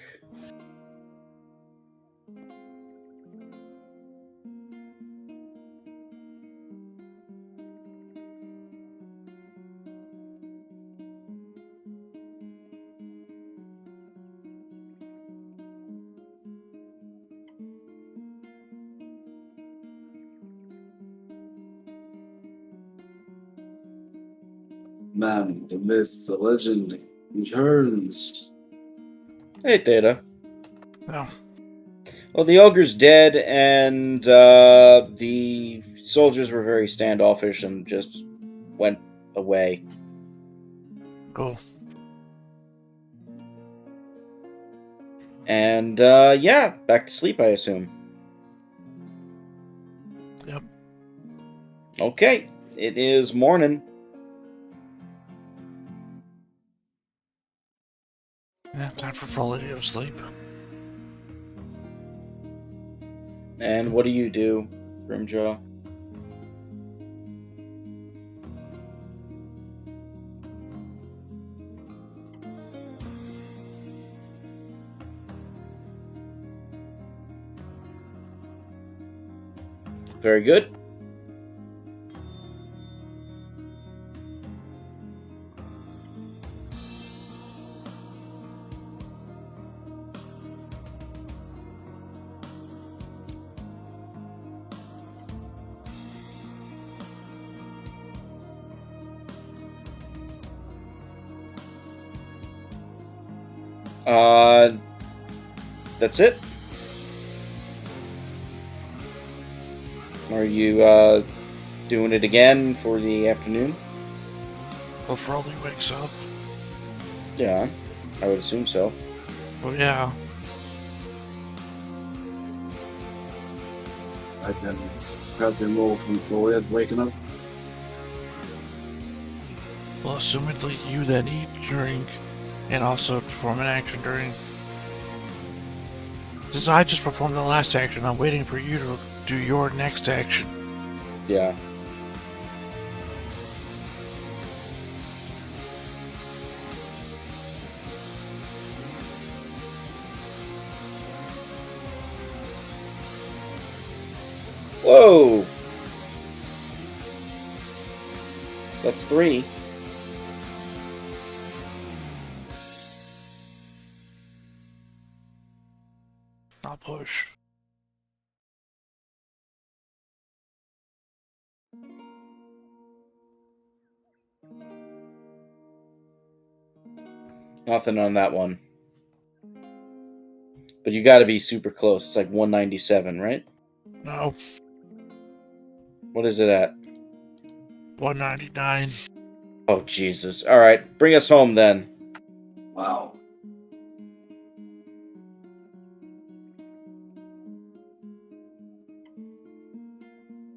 Man, the myth, the legend returns. Hey, Theta. No. Well, the ogre's dead, and the soldiers were very standoffish and just went away. Cool. And yeah, back to sleep, I assume. Yep. Okay, it is morning. Yeah, time for Frolly to go to sleep. And what do you do, Grimjaw? Very good. Uh, that's it. Are you doing it again for the afternoon? Well, Frolly wakes up. Yeah, I would assume so. Well, yeah. I can grab the roll from Folia's waking up. Well, assumedly you then eat, drink, and also perform an action during. Since I just performed the last action, I'm waiting for you to do your next action. Yeah. Whoa! That's 3. I'll push. Nothing on that one. But you got to be super close. It's like 197, right? No, What is it at? 199. Oh, Jesus. All right, bring us home then. Wow.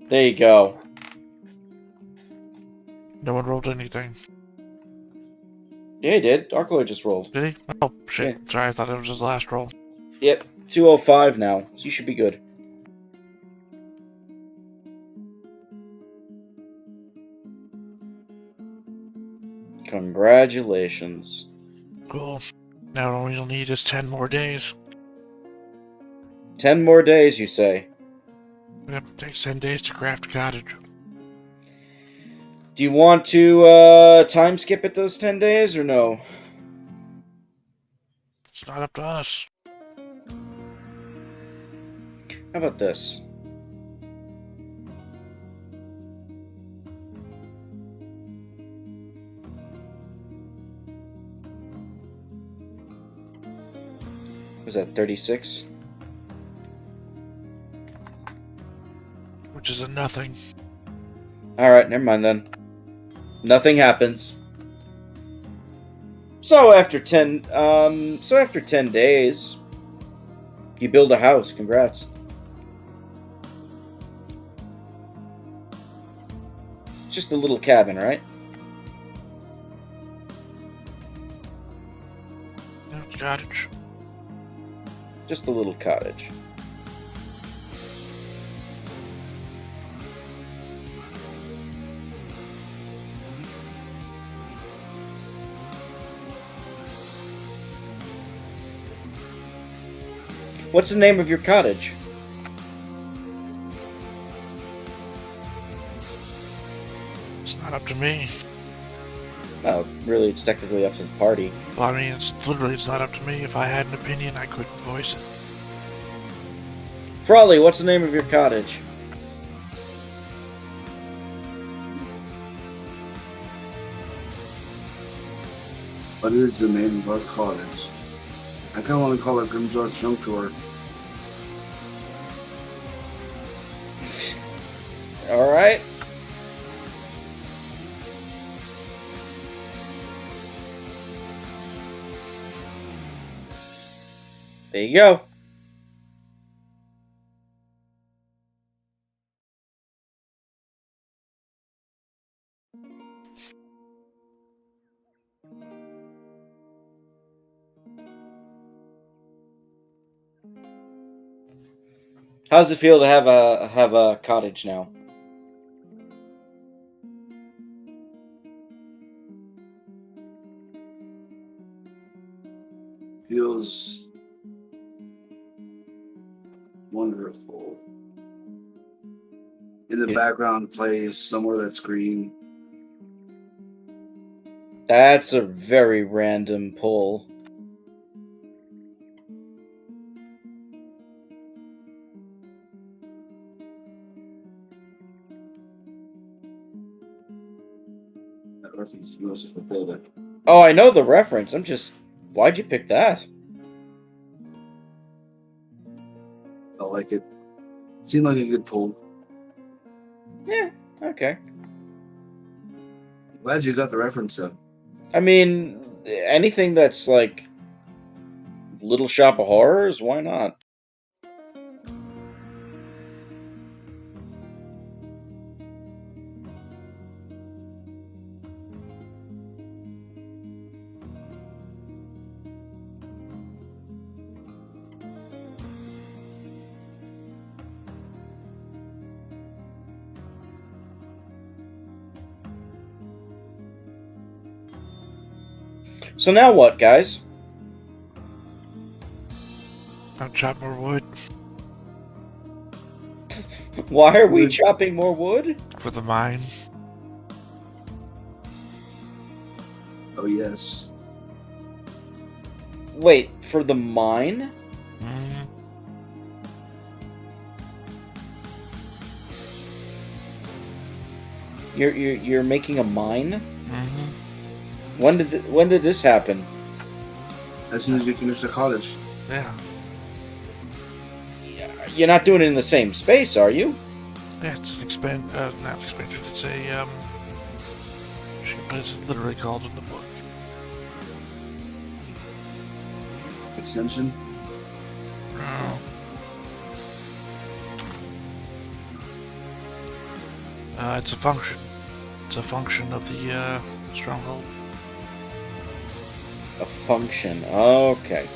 There you go. No one rolled anything. Yeah, he did. Dark just rolled. Did he? Oh, shit. Yeah. Sorry, I thought it was his last roll. Yep, 205 now. You should be good. Congratulations. Cool. Now all we'll need is 10 more days. 10 more days, you say? Yep, takes 10 days to craft a cottage. Do you want to time skip it those 10 days or no? It's not up to us. How about this? Was that 36? Which is a nothing. Alright, never mind then. Nothing happens. So after 10 days, you build a house. Congrats. Just a little cabin, right? No, it's a cottage. Just a little cottage. What's the name of your cottage? It's not up to me. Well, really, it's technically up to the party. Well, I mean, it's not up to me. If I had an opinion, I couldn't voice it. Frawley, what's the name of your cottage? What is the name of our cottage? I kind of want to call it Grimjaw's Junk Tour. Alright. There you go. How's it feel to have a cottage now? Feels wonderful. In the Yeah. background plays somewhere that's green. That's a very random pull. That reference to Joseph Potato. Oh, I know the reference. I'm just... Why'd you pick that? I like it. Seemed like a good pull. Yeah, okay. Glad you got the reference though. I mean, anything that's like Little Shop of Horrors, why not? So now what, guys? I'll chop more wood Why are we Wood. chopping more wood? for the mine. Oh yes. Wait, for the mine? Mm, You're making a mine? mm-hmm. When did this happen? As soon as we finish the college. Yeah. You're not doing it in the same space, are you? Yeah, it's an not expansion, it's a, shit, what is it literally called in the book? Extension. No. It's a function. It's a function of the, stronghold. A function. Okay.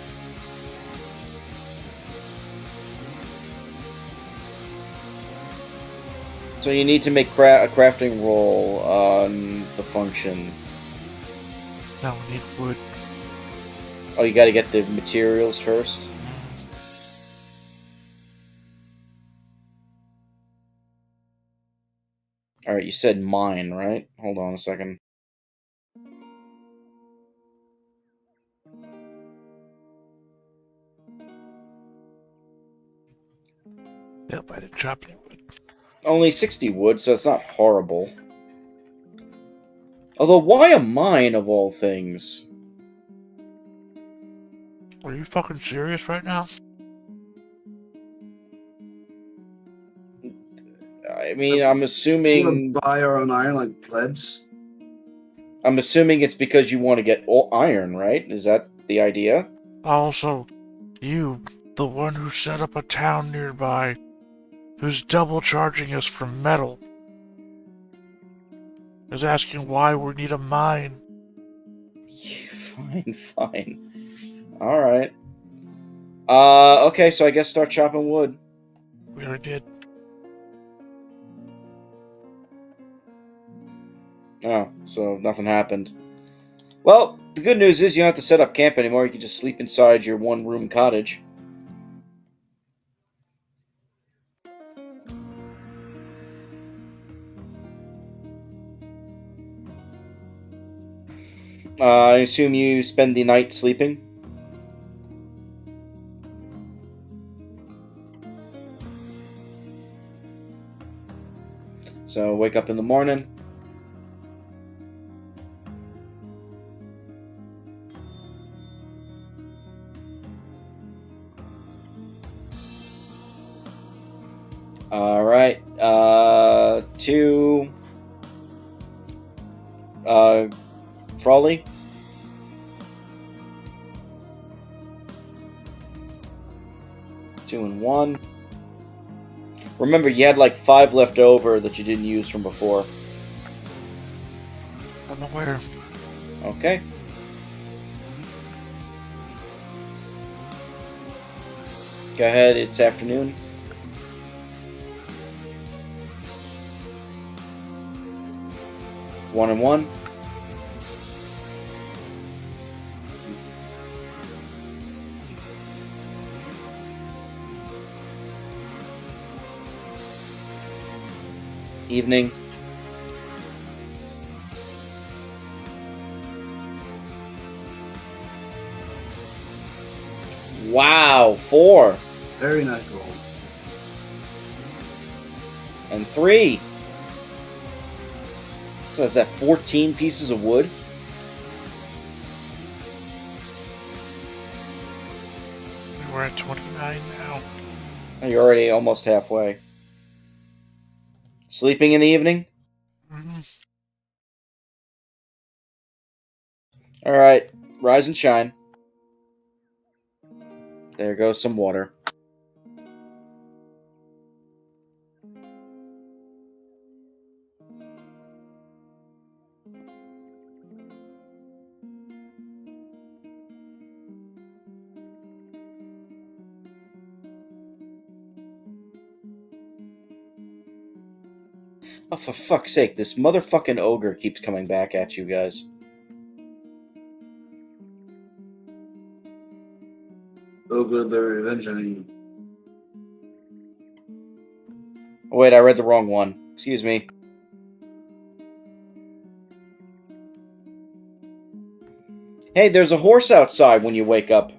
So you need to make a crafting roll on the function. Now we need wood. Oh, you got to get the materials first. All right, you said mine, right? Hold on a second. Yep, I didn't chop any wood. Only 60 wood, so it's not horrible. Although, why a mine of all things? Are you fucking serious right now? I mean, I'm We want to assuming buy our own iron like plebs. it's because you want to get iron, right? Is that the idea? Also, you, the one who set up a town nearby, who's double charging us for metal, is asking why we need a mine. Fine, fine. All right. Okay, so I guess start chopping wood. We already did. Oh, so nothing happened. Well, the good news is you don't have to set up camp anymore. You can just sleep inside your one-room cottage. I assume you spend the night sleeping? So wake up in the morning. All right. Two. Crawley. Two and one. Remember, you had like 5 left over that you didn't use from before. I'm aware. Okay. Go ahead, it's afternoon. One and one. Evening. Wow, 4 Very nice roll. and 3. So is that 14 pieces of wood? We're at 29 now. You're already almost halfway. Sleeping in the evening? Mm-hmm. Alright, rise and shine. There goes some water. Oh, for fuck's sake, this motherfucking ogre keeps coming back at you guys. Ogre the Revenging. Oh, wait, I read the wrong one. Excuse me. Hey, there's a horse outside when you wake up.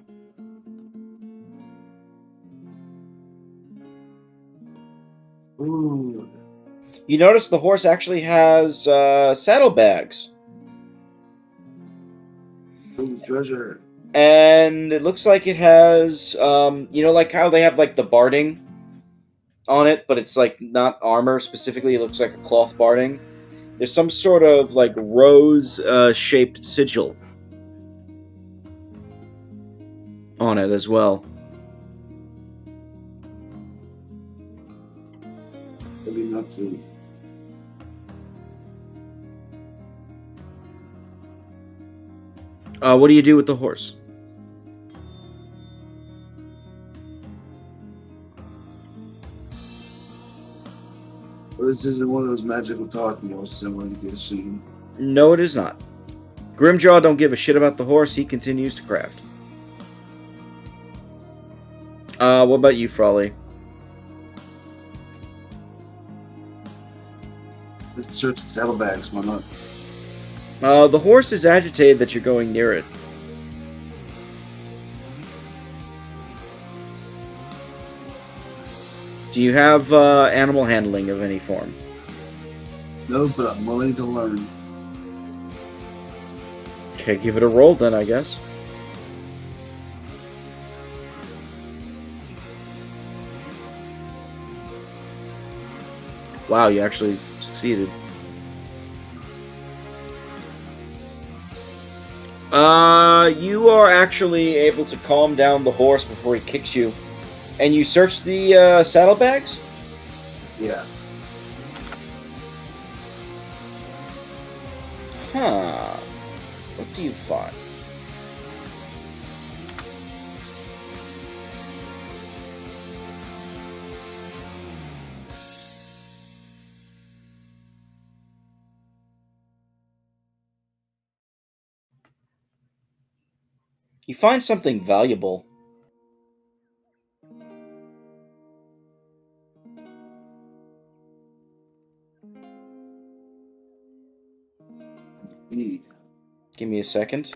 Ooh. You notice the horse actually has saddlebags. Ooh, treasure. And it looks like it has, like how they have like the barding on it, but it's like not armor specifically. It looks like a cloth barding. There's some sort of like rose shaped sigil on it as well. Maybe not to. What do you do with the horse? Well, this isn't one of those magical talking horses I'm going to get soon. No, it is not. Grimjaw don't give a shit about the horse. He continues to craft. What about you, Frawley? Let's search its saddlebags, why not? The horse is agitated that you're going near it. Do you have animal handling of any form? No, but I'm willing to learn. Okay, give it a roll then, I guess. Wow, you actually succeeded. You are actually able to calm down the horse before he kicks you. And you search the saddlebags? Yeah. Huh. What do you find? You find something valuable. E. Give me a second.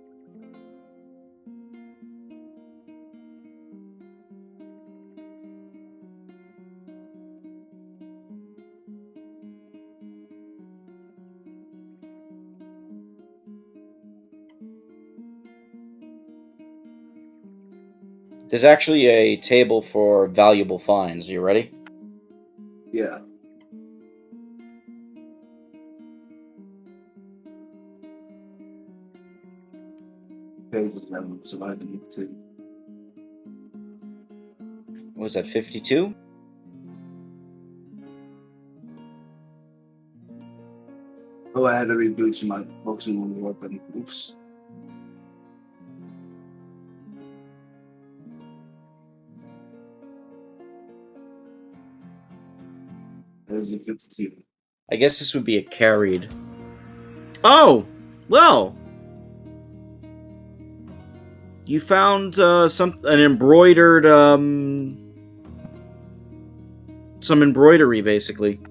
There's actually a table for valuable finds. Are you ready? Yeah. Pages haven't survived the too. What was that, 52? Oh, I had to reboot to my focusing weapon. Oops. There's a 52. I guess this would be a carried. Oh! Well! You found an embroidered some embroidery, basically.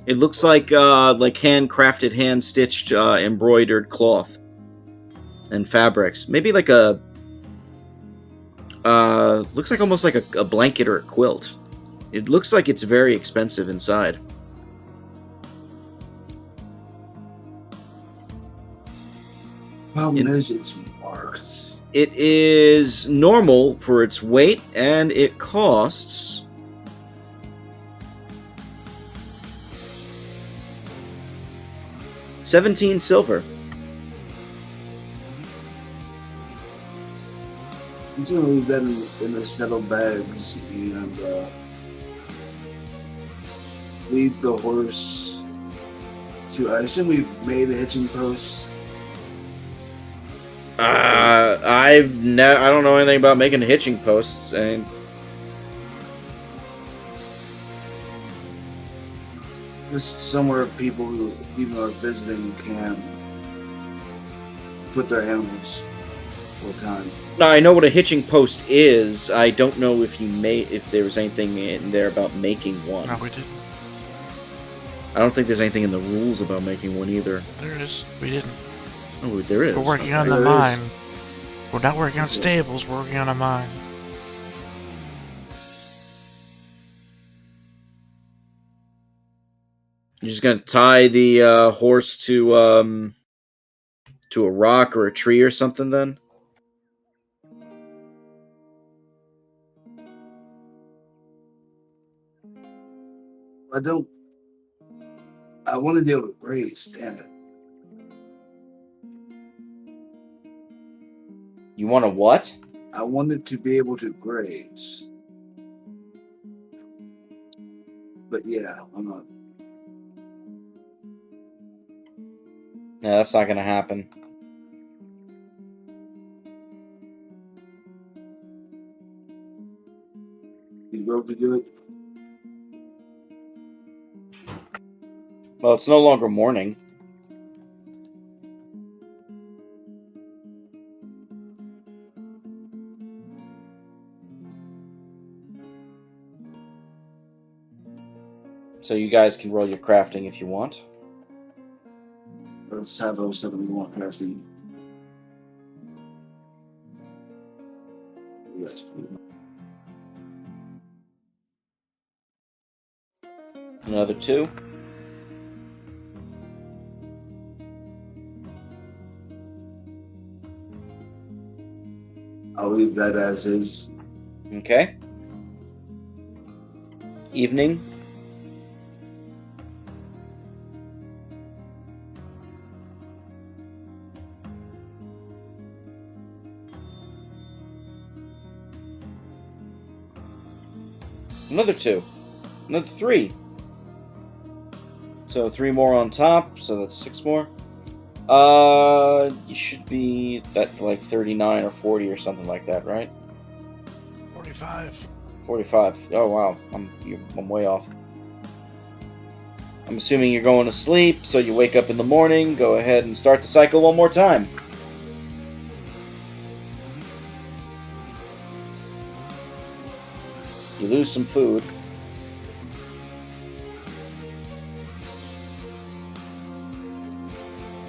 It looks like handcrafted, hand-stitched, embroidered cloth and fabrics. Maybe like a looks like almost like a blanket or a quilt. It looks like it's very expensive inside. Problem is, it's marked. It is normal for its weight, and it costs 17 silver. I'm just gonna leave that in the settled bags and lead the horse to. I assume we've made a hitching post. I don't know anything about making hitching posts, and Just somewhere people who even are visiting can put their animals full time. no, I know what a hitching post is. I don't know if there was anything in there about making one. No, we didn't. I don't think there's anything in the rules about making one either. There is. We didn't. Oh, there is. We're working on There the is. mine. We're not working on stables. We're working on a mine. You're just gonna tie the horse to a rock or a tree or something, then? I want to deal with grace, damn it. You want a what? I wanted to be able to graze. But yeah, I'm not. No, that's not gonna happen. You go to do it. Well, it's no longer morning. So you guys can roll your crafting if you want. Let's have 071 crafting. Yes, please. Another 2. I'll leave that as is. Okay. Evening. Another 2. Another 3. So 3 more on top, so that's 6 more. You should be at like 39 or 40 or something like that, right? 45. 45. Oh wow, I'm way off. I'm assuming you're going to sleep, so you wake up in the morning, go ahead and start the cycle one more time. You lose some food.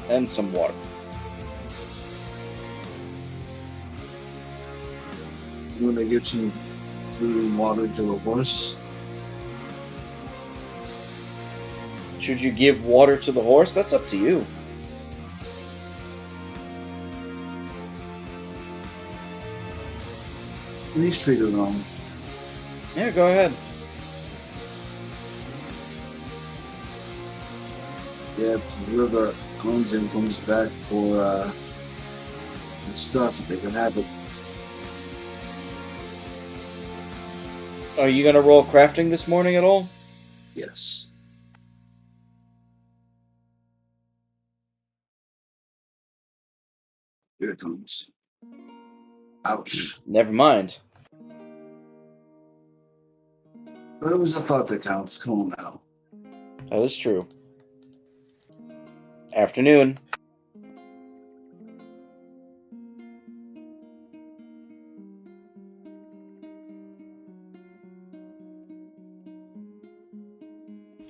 And some water. When they give some food and water to the horse. Should you give water to the horse? That's up to you. Please treat it wrong. Yeah, go ahead. Yeah, if whoever owns him comes back for the stuff, they can have it. Are you gonna roll crafting this morning at all? Yes. Here it comes. Ouch. Never mind. But it was a thought that counts. Come on now. That is true. Afternoon.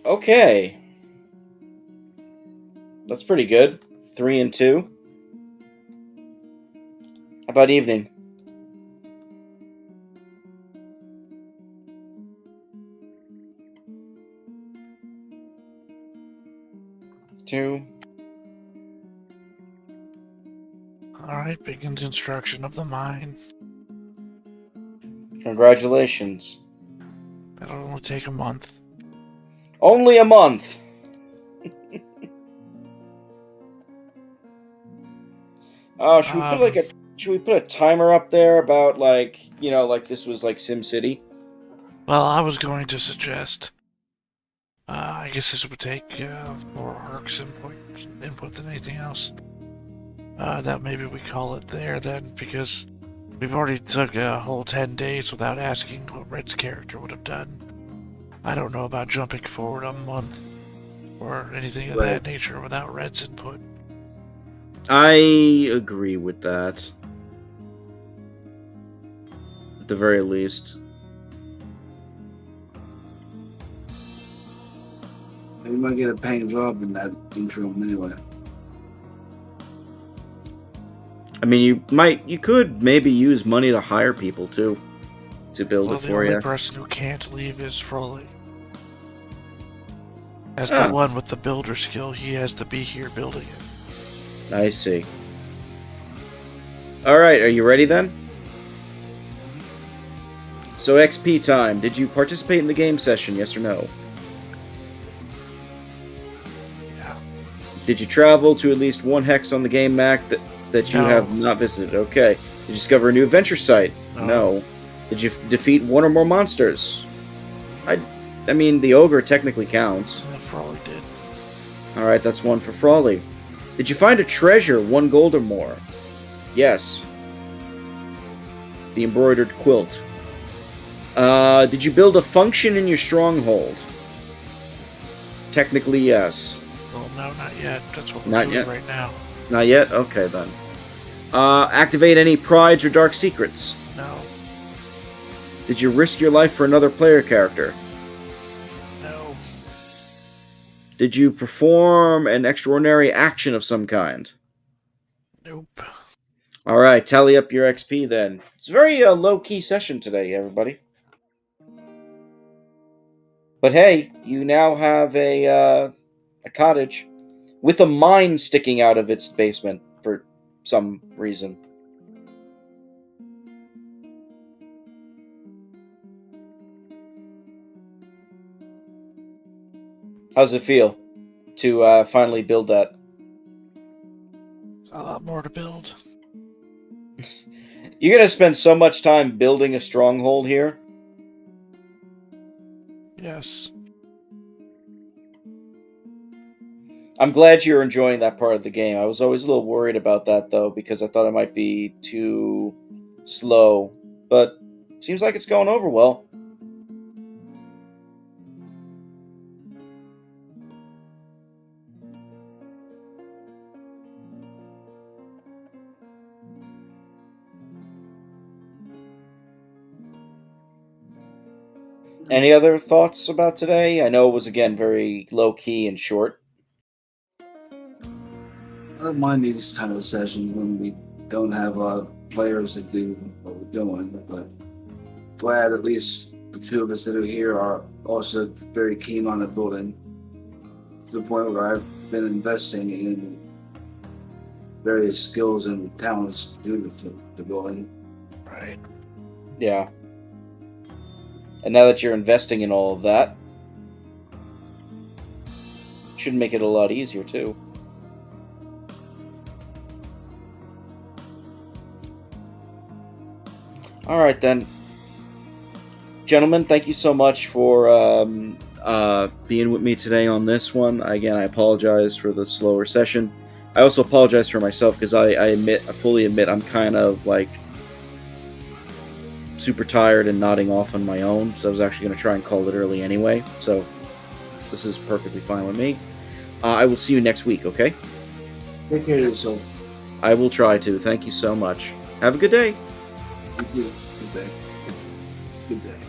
Okay. That's pretty good. 3 and 2. How about evening? Two. Alright, begins instruction of the mine. Congratulations. That'll only take a month. Only a month. Should we put a timer up there about like this was like SimCity? Well, I was going to suggest. I guess this would take more Arc's input than anything else. That maybe we call it there then, because we've already took a whole 10 days without asking what Red's character would have done. I don't know about jumping forward a month or anything of that nature without Red's input. I agree with that. At the very least. We might get a paying job in that interim anyway. I mean, you could maybe use money to hire people too, to build it for you. The only person who can't leave is Froley. As the one with the builder skill, he has to be here building it. I see. Alright, are you ready then? So XP time. Did you participate in the game session, yes or no? Yeah. Did you travel to at least one hex on the game map that you have not visited? Okay. Did you discover a new adventure site? No. Did you defeat one or more monsters? I mean, the ogre technically counts. Frawley did. Alright, that's one for Frawley. Did you find a treasure, 1 gold or more? Yes. The embroidered quilt. Did you build a function in your stronghold? Technically, yes. Well, no, not yet. That's what we're doing right now. Not yet? Okay, then. Activate any prides or dark secrets? No. Did you risk your life for another player character? No. Did you perform an extraordinary action of some kind? Nope. Alright, tally up your XP then. It's a very low-key session today, everybody. But hey, you now have a cottage with a mine sticking out of its basement for some reason. How's it feel to finally build that? It's a lot more to build. You're going to spend so much time building a stronghold here? Yes. I'm glad you're enjoying that part of the game. I was always a little worried about that, though, because I thought it might be too slow. But seems like it's going over well. Any other thoughts about today? I know it was, again, very low-key and short. I don't mind these kind of sessions when we don't have players that do what we're doing, but glad at least the two of us that are here are also very keen on the building, to the point where I've been investing in various skills and talents to do the building. Right. Yeah. And now that you're investing in all of that, should make it a lot easier, too. Alright, then. gentlemen, thank you so much for being with me today on this one. Again, I apologize for the slower session. I also apologize for myself because I fully admit I'm kind of like super tired and nodding off on my own. So I was actually going to try and call it early anyway. So this is perfectly fine with me. I will see you next week, okay? Take care of yourself. I will try to. Thank you so much. Have a good day. Thank you. Good day. Good day.